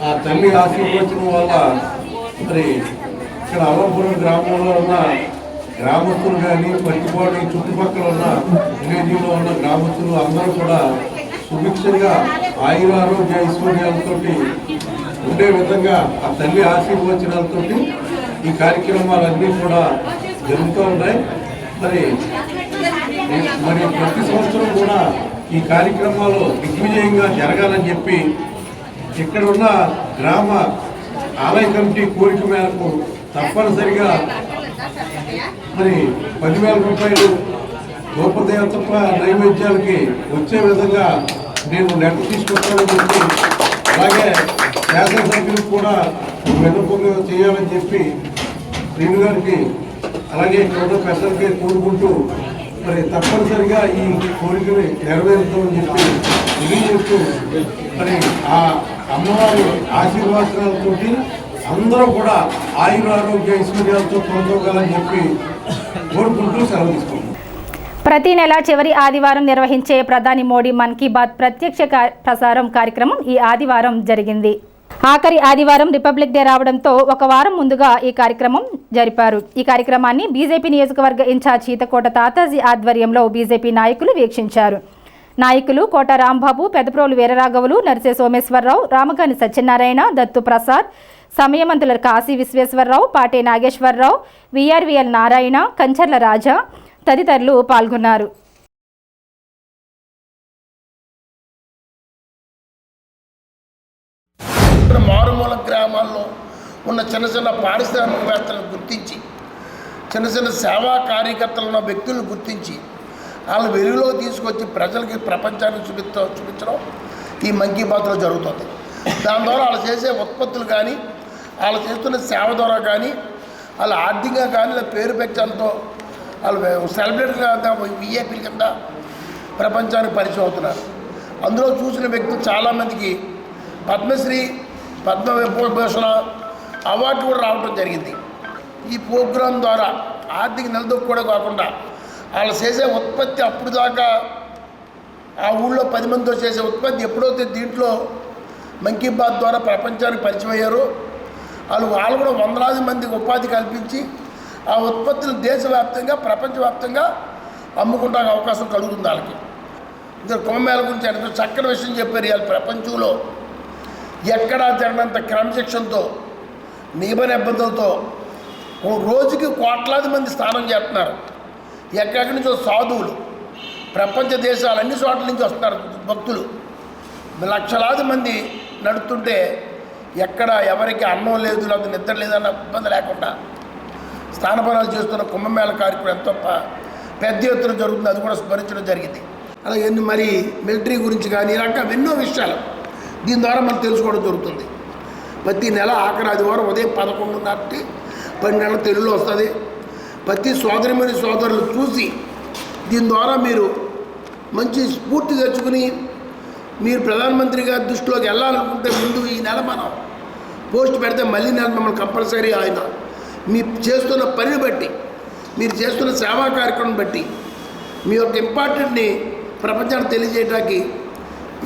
ఆ తల్లి ఆశీర్వచనం వల్ల మరి ఇక్కడ అల్లంపురం గ్రామంలో ఉన్న గ్రామస్తులు కానీ పట్టిపాడు చుట్టుపక్కల ఉన్న విలేజ్లో ఉన్న గ్రామస్తులు అందరూ కూడా సుభిక్షంగా ఆయురారోగ్య ఐశ్వర్యాలతో ఉండే విధంగా ఆ తల్లి ఆశీర్వచనాలతో ఈ కార్యక్రమాలన్నీ కూడా జరుగుతూ ఉన్నాయి. మరి ప్రతి సంవత్సరం కూడా ఈ కార్యక్రమాలు దిగ్విజయంగా జరగాలని చెప్పి ఇక్కడ ఉన్న గ్రామ ఆలయ కమిటీ కోరిక మేరకు తప్పనిసరిగా మరి 10,000 రూపాయలు గోపదేవతప్ప నైవేద్యాలకి వచ్చే విధంగా నేను లెక్క తీసుకొస్తానని చెప్పి, అలాగే శాసనసభ్యులకు కూడా విన్నపంగా చేయాలని చెప్పి శ్రీను గారికి అలాగే ఇక్కడ పెద్దలకి కోరుకుంటూ మరి తప్పనిసరిగా ఈ కోరికని నెరవేరుతామని చెప్పి తెలియజేస్తూ మరి ఆ అమ్మవారి ఆశీర్వాదాలతో అందరూ కూడా ఆయుర ఆరోగ్య ఐశ్వర్యాలతో పొందగలని చెప్పి కోరుకుంటూ సెలవు తీసుకుంటాం. ప్రతి నెల చివరి ఆదివారం నిర్వహించే ప్రధాని మోడీ మన్ కీ బాత్ ప్రత్యక్ష ప్రసారం కార్యక్రమం ఈ ఆదివారం జరిగింది. ఆఖరి ఆదివారం రిపబ్లిక్ డే రావడంతో ఒక వారం ముందుగా ఈ కార్యక్రమం జరిపారు. ఈ కార్యక్రమాన్ని బీజేపీ నియోజకవర్గ ఇన్ఛార్జ్ ఈతకోట తాతాజీ ఆధ్వర్యంలో బీజేపీ నాయకులు వీక్షించారు. నాయకులు కోట రాంబాబు, పెదప్రోలు వీరరాఘవులు, నర్సే సోమేశ్వరరావు, రామగాని సత్యనారాయణ, దత్తు ప్రసాద్, సమయమంతుల కాశీ విశ్వేశ్వరరావు, పాటే నాగేశ్వరరావు, విఆర్విఎల్ నారాయణ, కంచర్ల రాజా తదితరులు పాల్గొన్నారు. మారుమూల గ్రామాల్లో ఉన్న చిన్న చిన్న పారిశ్రామికవేత్తలను గుర్తించి చిన్న చిన్న సేవా కార్యకర్తలను వ్యక్తులను గుర్తించి వాళ్ళని వెలుగులో తీసుకొచ్చి ప్రజలకి ప్రపంచానికి చూపించడం ఈ మన్ కీ బాత్లో జరుగుతుంది. దాని ద్వారా వాళ్ళు చేసే ఉత్పత్తులు కానీ వాళ్ళు చేస్తున్న సేవ ద్వారా కానీ వాళ్ళ ఆర్థికంగా కానీ వాళ్ళ పేరు పెట్టడంతో వాళ్ళు సెలబ్రిటీగా విఐపీల కింద ప్రపంచానికి పరిచయం అవుతున్నారు. అందులో చూసిన వ్యక్తులు చాలామందికి పద్మశ్రీ, పద్మవిభూషణ అవార్డు కూడా రావడం జరిగింది. ఈ ప్రోగ్రాం ద్వారా ఆర్థిక నిలదొక్కుకోవడం కాకుండా వాళ్ళు చేసే ఉత్పత్తి అప్పుడు దాకా ఆ ఊళ్ళో 10 మందితో చేసే ఉత్పత్తి ఎప్పుడైతే దీంట్లో మన్ కీ బాత్ ద్వారా ప్రపంచానికి పరిచయం అయ్యారో వాళ్ళు కూడా వందలాది మందికి ఉపాధి కల్పించి ఆ ఉత్పత్తులు దేశవ్యాప్తంగా ప్రపంచవ్యాప్తంగా అమ్ముకుంటానికి అవకాశం కలుగుతుంది. వాళ్ళకి ఇద్దరు కుంభమేళ గురించి ఎంతో చక్కటి విషయం చెప్పారు. ఇవాళ ప్రపంచంలో ఎక్కడా జరగనంత క్రమశిక్షణతో నియమ నిబంధనలతో రోజుకి కోట్లాది మంది స్నానం చేస్తున్నారు. ఎక్కడి నుంచో సాధువులు ప్రపంచ దేశాలు అన్ని చోట్ల నుంచి వస్తున్నారు భక్తులు. లక్షలాది మంది నడుస్తుంటే ఎక్కడ ఎవరికి అన్నం లేదు, లేదా నిద్ర లేదన్న ఇబ్బంది లేకుండా స్థానపనాలు చేస్తున్న కుంభమేళ కార్యక్రమం ఎంతో పెద్ద ఎత్తున జరుగుతుంది. అది కూడా స్మరించడం జరిగింది. అలాగే మరి మిలిటరీ గురించి కానీ ఇలాంటి ఎన్నో విషయాలు దీని ద్వారా మనం తెలుసుకోవడం జరుగుతుంది. ప్రతి నెల ఆఖరి ఆదివారం ఉదయం 11:30 12 తెలుగులో వస్తుంది. ప్రతి సోదరిమణి సోదరులు చూసి దీని ద్వారా మీరు మంచి స్ఫూర్తి తెచ్చుకుని మీరు ప్రధానమంత్రి గారి దృష్టిలోకి వెళ్ళాలనుకుంటే ముందు ఈ నెల మనం పోస్ట్ పెడితే మళ్ళీ నెల మిమ్మల్ని కంపల్సరీ ఆయన మీ చేస్తున్న పనిని బట్టి, మీరు చేస్తున్న సేవా కార్యక్రమం బట్టి మీ యొక్క ఇంపార్టెంట్ని ప్రపంచానికి తెలియజేయడానికి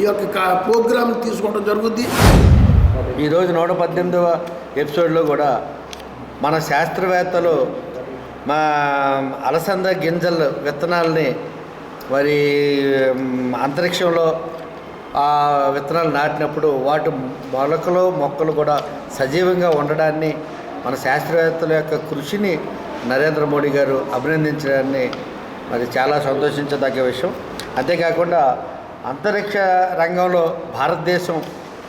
ఈ యొక్క ప్రోగ్రామ్ తీసుకోవడం జరుగుద్ది. ఈరోజు 118వ ఎపిసోడ్లో కూడా మన శాస్త్రవేత్తలు మా అలసంద గింజల విత్తనాలని మరి అంతరిక్షంలో ఆ విత్తనాలు నాటినప్పుడు వాటి మొక్కలు కూడా సజీవంగా ఉండడాన్ని మన శాస్త్రవేత్తల యొక్క కృషిని నరేంద్ర మోడీ గారు అభినందించడాన్ని మరి చాలా సంతోషించదగ్గ విషయం. అంతేకాకుండా అంతరిక్ష రంగంలో భారతదేశం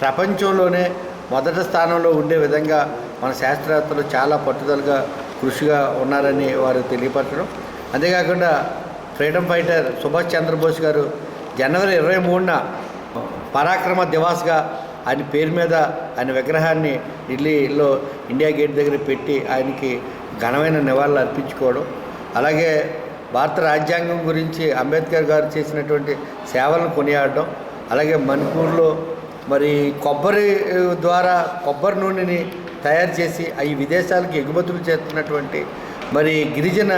ప్రపంచంలోనే మొదటి స్థానంలో ఉండే విధంగా మన శాస్త్రవేత్తలు చాలా పట్టుదలగా కృషిగా ఉన్నారని వారు తెలియపరచడం. అంతేకాకుండా ఫ్రీడమ్ ఫైటర్ సుభాష్ చంద్రబోస్ గారు జనవరి 23న పరాక్రమ దివాస్గా ఆయన పేరు మీద ఆయన విగ్రహాన్ని ఢిల్లీలో ఇండియా గేట్ దగ్గర పెట్టి ఆయనకి ఘనమైన నివాళులు అర్పించుకోవడం, అలాగే భారత రాజ్యాంగం గురించి అంబేద్కర్ గారు చేసినటువంటి సేవలను కొనియాడడం, అలాగే మణిపూర్లో మరి కొబ్బరి ద్వారా కొబ్బరి నూనెని తయారు చేసి అవి విదేశాలకు ఎగుమతులు చేస్తున్నటువంటి మరి గిరిజన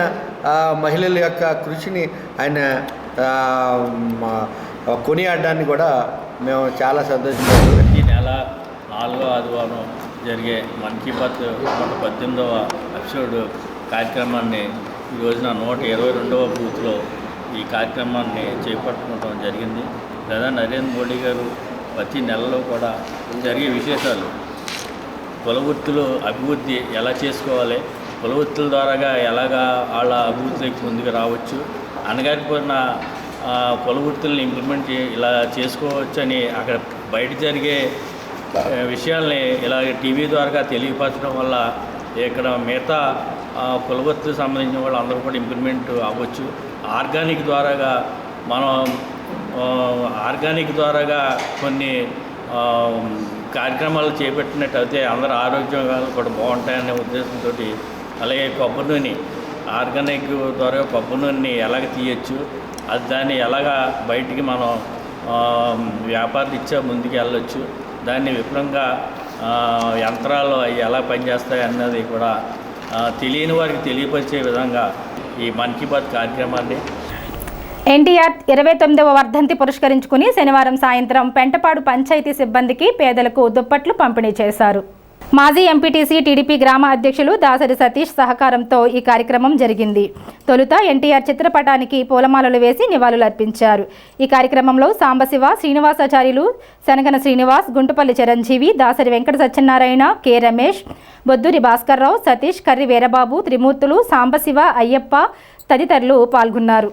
మహిళల యొక్క కృషిని ఆయన కొనియాడడాన్ని కూడా మేము చాలా సంతోషించాము. ఈ నెల 4వ ఆదివారం జరిగే మన్ కీ బాత్ 118వ ఎపిసోడ్ కార్యక్రమాన్ని ఈ రోజున 122వ బూత్లో ఈ కార్యక్రమాన్ని చేపట్టుకోవడం జరిగింది. ప్రధాని నరేంద్ర మోడీ గారు ప్రతి నెలలో కూడా జరిగే విశేషాలు, కుల వృత్తులు అభివృద్ధి ఎలా చేసుకోవాలి, కుల వృత్తుల ద్వారాగా ఎలాగా వాళ్ళ అభివృద్ధికి ముందుకు రావచ్చు, అనగారిపోయిన కుల వృత్తులను ఇంప్లిమెంట్ ఇలా చేసుకోవచ్చు అని అక్కడ బయట జరిగే విషయాల్ని ఇలా టీవీ ద్వారా తెలియపరచడం వల్ల ఇక్కడ మిగతా కుల వృత్తులకు సంబంధించిన వాళ్ళు అందరూ కూడా ఇంప్లిమెంట్ అవ్వచ్చు. ఆర్గానిక్ ద్వారాగా కొన్ని కార్యక్రమాలు చేపట్టినట్టయితే అందరూ ఆరోగ్యంగా కూడా బాగుంటాయనే ఉద్దేశంతో అలాగే కొబ్బరి నూనె ఆర్గానిక్ ద్వారా కొబ్బరి నూనెని ఎలాగ తీయచ్చు, అది దాన్ని ఎలాగ బయటికి మనం వ్యాపారం ఇచ్చా ముందుకు వెళ్ళొచ్చు, దాన్ని విపులంగా యంత్రాలు అవి ఎలా పనిచేస్తాయి అన్నది కూడా తెలియని వారికి తెలియపరిచే విధంగా ఈ మన్ కీ బాత్ కార్యక్రమాన్ని ఎన్టీఆర్ 29వ వర్ధంతి పురస్కరించుకుని శనివారం సాయంత్రం పెంటపాడు పంచాయతీ సిబ్బందికి పేదలకు దుప్పట్లు పంపిణీ చేశారు. మాజీ ఎంపీటీసీ టీడీపీ గ్రామ అధ్యక్షులు దాసరి సతీష్ సహకారంతో ఈ కార్యక్రమం జరిగింది. తొలుత ఎన్టీఆర్ చిత్రపటానికి పూలమాలలు వేసి నివాళులర్పించారు. ఈ కార్యక్రమంలో సాంబశివ, శ్రీనివాసాచార్యులు, శనగన శ్రీనివాస్, గుంటుపల్లి చిరంజీవి, దాసరి వెంకట సత్యనారాయణ, కె రమేష్, బొద్దూరి భాస్కర్రావు, సతీష్, కర్రి వీరబాబు, త్రిమూర్తులు, సాంబశివ, అయ్యప్ప తదితరులు పాల్గొన్నారు.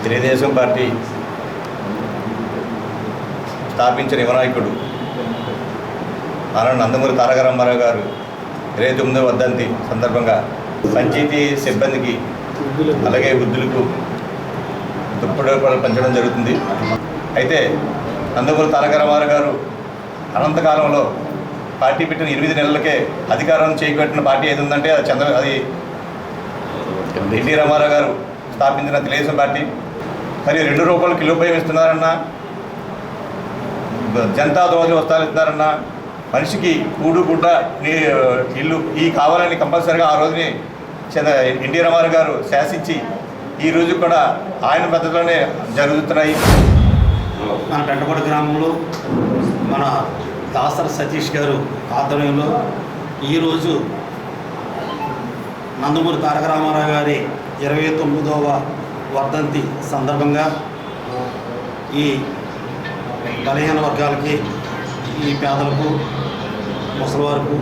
తెలుగుదేశం పార్టీ స్థాపించిన యువనాయకుడు ఆనాడు నందమూరి తారక రామారావు గారు 29వ వర్ధంతి సందర్భంగా పంచాయతీ సిబ్బందికి అలాగే వృద్ధులకు దుప్పట్లు పంచడం జరుగుతుంది. అయితే నందమూరి తారక రామారావు గారు అనంతకాలంలో పార్టీ పెట్టిన 8 నెలలకే అధికారం చేపట్టిన పార్టీ ఏది ఉందంటే అది ఎన్టీ రామారావు గారు స్థాపించిన తెలుగుదేశం పార్టీ. మరి 2 రూపాయలు కిలో బియ్యం ఇస్తున్నారన్నా, జనతా దోహదీ వస్తాలు ఇస్తున్నారన్నా, మనిషికి కూడు గుడ్డ ఇల్లు ఈ కావాలని కంపల్సరీగా ఆ రోజుని ఎన్టీ రామారావు గారు శాసించి ఈ రోజు కూడా ఆయన పద్ధతిలోనే జరుగుతున్నాయి. మన పెంటపాడు గ్రామంలో మన దాసరి సతీష్ గారు ఆధ్వర్యంలో ఈరోజు నందమూరి తారక రామారావు గారి 29వ వర్ధంతి సందర్భంగా ఈ బలహీన వర్గాలకి, ఈ పేదలకు, ముసలివారికి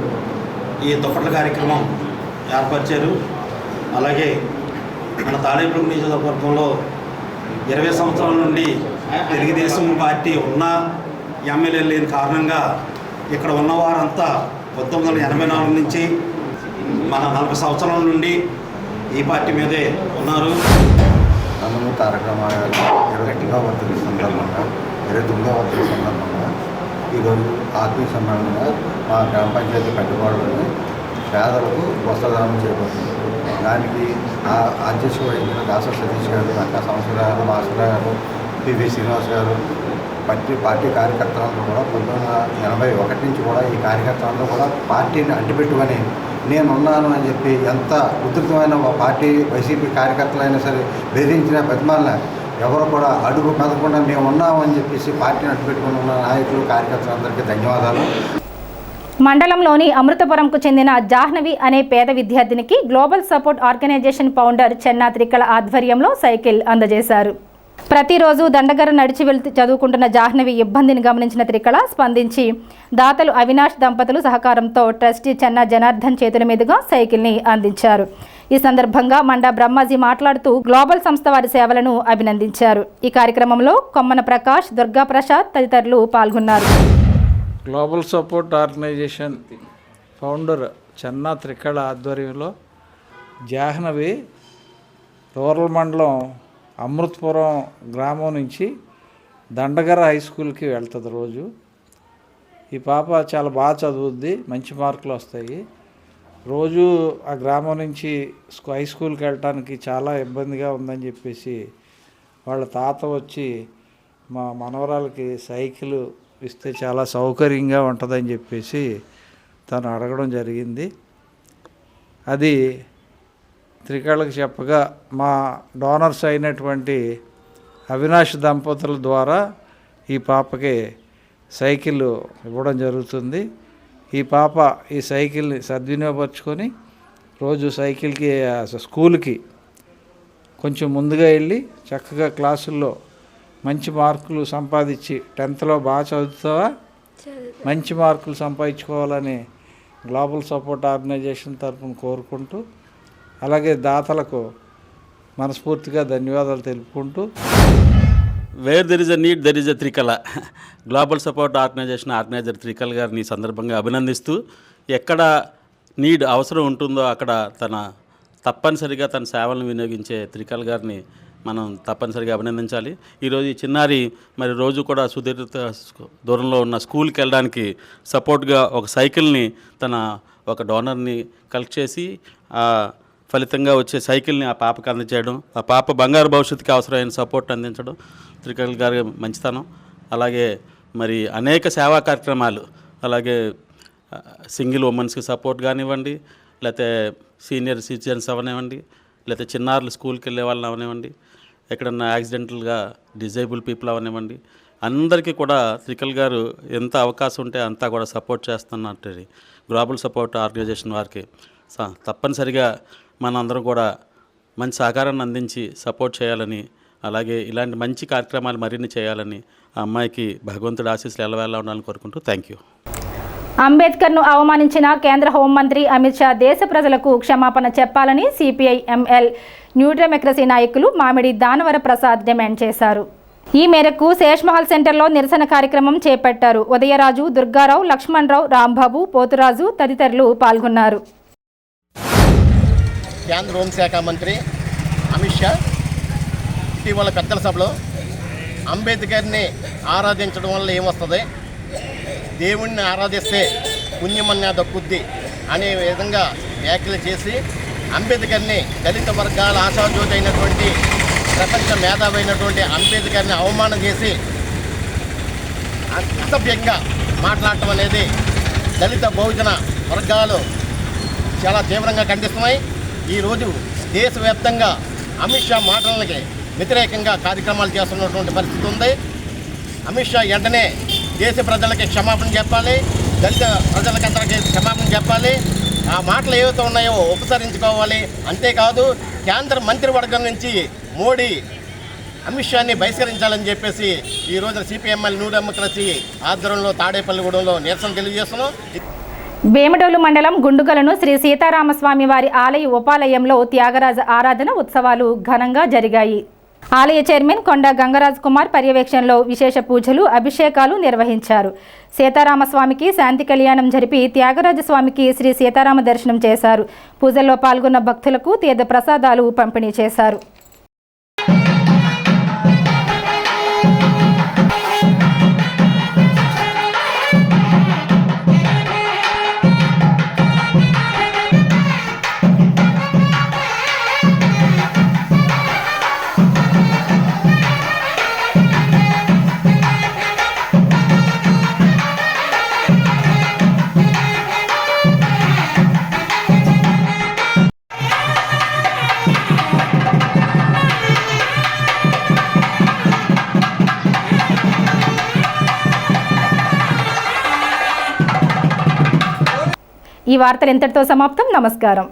ఈ దుప్పట్ల కార్యక్రమం ఏర్పరిచారు. అలాగే మన తాడేపల్లి నియోజకవర్గంలో 20 సంవత్సరాల నుండి తెలుగుదేశం పార్టీ ఉన్న ఎమ్మెల్యే లేని కారణంగా ఇక్కడ ఉన్నవారంతా 1984 నుంచి మన 40 సంవత్సరాల నుండి ఈ పార్టీ మీదే ఉన్నారు. నందమూరి తారక రామారావు గారు 21వ వర్ధంతి సందర్భంగా 29వ వర్ధంతి సందర్భంగా ఈరోజు ఆత్మీయ సమ్మేళనంగా మా గ్రామ పంచాయతీ పెట్టుబడులని పేదలకు వస్త్రదానం చేపడుతుంది. దానికి అధ్యక్షుడు వహించిన దాసరి సతీష్ గారు, అక్క సంవత్సరాలు గారు, భాస్కర్ గారు, పివి శ్రీనివాస్ గారు, పార్టీ కార్యకర్తలందరూ కూడా 1981 నుంచి కూడా ఈ కార్యకర్తలందరూ కూడా పార్టీని అంటిపెట్టుకొని నేనున్నాను అని చెప్పి ఎంత ఉధృతమైన పార్టీ వైసీపీ కార్యకర్తలైనా సరే బెదిరించిన బతిమాలిన ఎవరు కూడా అడుగు మెదకుండా మేము ఉన్నామని చెప్పేసి పార్టీని అడ్డుపెట్టుకుని ఉన్న నాయకులు, కార్యకర్తలందరికీ ధన్యవాదాలు. మండలంలోని అమృతపురంకు చెందిన జాహ్నవి అనే పేద విద్యార్థినికి global support organisation founder Chenna Trikala ఆధ్వర్యంలో సైకిల్ అందజేశారు. ప్రతిరోజు దండగర నడిచి వెళ్తూ చదువుకుంటున్న జాహ్నవి ఇబ్బందిని గమనించిన త్రికళ స్పందించి దాతలు అవినాష్ దంపతులు సహకారంతో ట్రస్టీ చెన్నా జనార్దన్ చేతుల మీదుగా సైకిల్ని అందించారు. ఈ సందర్భంగా మండా బ్రహ్మాజీ మాట్లాడుతూ గ్లోబల్ సంస్థ వారి సేవలను అభినందించారు. ఈ కార్యక్రమంలో కొమ్మన ప్రకాష్, దుర్గా ప్రసాద్ తదితరులు పాల్గొన్నారు. Global support organisation founder Chenna Trikala ఆధ్వర్యంలో జాహ్నవి రూరల్ మండలం అమృతపురం గ్రామం నుంచి దండగర హై స్కూల్కి వెళ్తుంది రోజు. ఈ పాప చాలా బాగా చదువుద్ది, మంచి మార్కులు వస్తాయి. రోజు ఆ గ్రామం నుంచి హై స్కూల్కి వెళ్ళటానికి చాలా ఇబ్బందిగా ఉందని చెప్పేసి వాళ్ళ తాత వచ్చి మా మనవరాలకి సైకిల్ ఇస్తే చాలా సౌకర్యంగా ఉంటుందని చెప్పేసి తను అడగడం జరిగింది. అది త్రికళకు చెప్పగా మా డోనర్స్ అయినటువంటి అవినాష్ దంపతుల ద్వారా ఈ పాపకి సైకిల్ ఇవ్వడం జరుగుతుంది. ఈ పాప ఈ సైకిల్ని సద్వినియోగపరుచుకొని రోజు సైకిల్కి స్కూల్కి కొంచెం ముందుగా వెళ్ళి చక్కగా క్లాసుల్లో మంచి మార్కులు సంపాదించి 10th బాగా చదువుతావా, మంచి మార్కులు సంపాదించుకోవాలని గ్లోబల్ సపోర్ట్ ఆర్గనైజేషన్ తరఫున కోరుకుంటూ, అలాగే దాతలకు మనస్ఫూర్తిగా ధన్యవాదాలు తెలుపుకుంటూ where there is a need there is a Trikala. Global support organisation organiser Trikal గారిని సందర్భంగా అభినందిస్తూ, ఎక్కడ నీడ్ అవసరం ఉంటుందో అక్కడ తప్పనిసరిగా తన సేవలను వినియోగించే త్రికల్ గారిని మనం తప్పనిసరిగా అభినందించాలి. ఈరోజు ఈ చిన్నారి మరి రోజు కూడా సుదీర్ఘ దూరంలో ఉన్న స్కూల్కి వెళ్ళడానికి సపోర్ట్గా ఒక సైకిల్ని ఒక డోనర్ని కలెక్ట్ చేసి ఫలితంగా వచ్చే సైకిల్ని ఆ పాపకి అందజేయడం, ఆ పాప బంగారు భవిష్యత్తుకి అవసరమైన సపోర్ట్ అందించడం త్రికల్ గారి మంచితనం. అలాగే మరి అనేక సేవా కార్యక్రమాలు, అలాగే సింగిల్ ఉమెన్స్కి సపోర్ట్ కానివ్వండి, లేకపోతే సీనియర్ సిటిజన్స్ అవనివ్వండి, లేకపోతే చిన్నారులు స్కూల్కి వెళ్ళే వాళ్ళని అవనివ్వండి, ఎక్కడన్నా యాక్సిడెంటల్గా డిజేబుల్ పీపుల్ అవనివ్వండి, అందరికీ కూడా త్రికల్ గారు ఎంత అవకాశం ఉంటే అంతా కూడా సపోర్ట్ చేస్తున్నట్టు గ్లోబల్ సపోర్ట్ ఆర్గనైజేషన్ వారికి తప్పనిసరిగా మనందరం కూడా మంచి సహకారాన్ని అందించి సపోర్ట్ చేయాలని, అలాగే ఇలాంటి మంచి కార్యక్రమాలు మరిన్ని చేయాలని ఆ అమ్మాయికి భగవంతుడి ఆశీస్సులు ఎల్లవేళలా ఉండాలని కోరుకుంటూ థ్యాంక్ యూ. అంబేద్కర్ను అవమానించిన కేంద్ర హోంమంత్రి అమిత్ షా దేశ ప్రజలకు క్షమాపణ చెప్పాలని సిపిఐ ఎంఎల్ న్యూ డెమోక్రసీ నాయకులు మామిడి దానవర ప్రసాద్ డిమాండ్ చేశారు. ఈ మేరకు శేష్మహల్ సెంటర్లో నిరసన కార్యక్రమం చేపట్టారు. ఉదయరాజు, దుర్గారావు, లక్ష్మణరావు, రాంబాబు, పోతురాజు తదితరులు పాల్గొన్నారు. కేంద్ర హోంశాఖ మంత్రి అమిత్ షా ఇటీవల పెద్దల సభలో అంబేద్కర్ని ఆరాధించడం వల్ల ఏమొస్తుంది, దేవుణ్ణి ఆరాధిస్తే పుణ్యమన్య దక్కుద్ది అనే విధంగా వ్యాఖ్యలు చేసి అంబేద్కర్ని దళిత వర్గాల ఆశాజ్యోతి అయినటువంటి ప్రపంచ మేధావి అయినటువంటి అంబేద్కర్ని అవమానం చేసి అసభ్యంగా మాట్లాడటం అనేది దళిత బహుజన వర్గాలు చాలా తీవ్రంగా ఖండిస్తున్నాయి. ఈరోజు దేశవ్యాప్తంగా అమిత్ షా మాటలకి వ్యతిరేకంగా కార్యక్రమాలు చేస్తున్నటువంటి పరిస్థితి ఉంది. అమిత్ షా వెంటనే దేశ ప్రజలకి క్షమాపణ చెప్పాలి, దళిత ప్రజలకందరికీ క్షమాపణ చెప్పాలి. ఆ మాటలు ఏవైతే ఉన్నాయో ఉపసరించుకోవాలి. అంతేకాదు కేంద్ర మంత్రివర్గం నుంచి మోడీ అమిత్ షాని బహిష్కరించాలని చెప్పేసి ఈరోజు సిపిఎంఎల్ న్యూ డెమోక్రసీ ఆధ్వర్యంలో తాడేపల్లిగూడెంలో నిరసన తెలియజేస్తున్నాం. వేమడోలు మండలం గుండుగలను శ్రీ సీతారామస్వామి వారి ఆలయ ఉపాలయంలో త్యాగరాజ ఆరాధన ఉత్సవాలు ఘనంగా జరిగాయి. ఆలయ చైర్మన్ కొండ గంగరాజ్ కుమార్ పర్యవేక్షణలో విశేష పూజలు, అభిషేకాలు నిర్వహించారు. సీతారామస్వామికి శాంతి కళ్యాణం జరిపి త్యాగరాజస్వామికి శ్రీ సీతారామ దర్శనం చేశారు. పూజల్లో పాల్గొన్న భక్తులకు తీర్థ ప్రసాదాలు పంపిణీ చేశారు. ఈ వార్తలు ఇంతటితో సమాప్తం. నమస్కారం.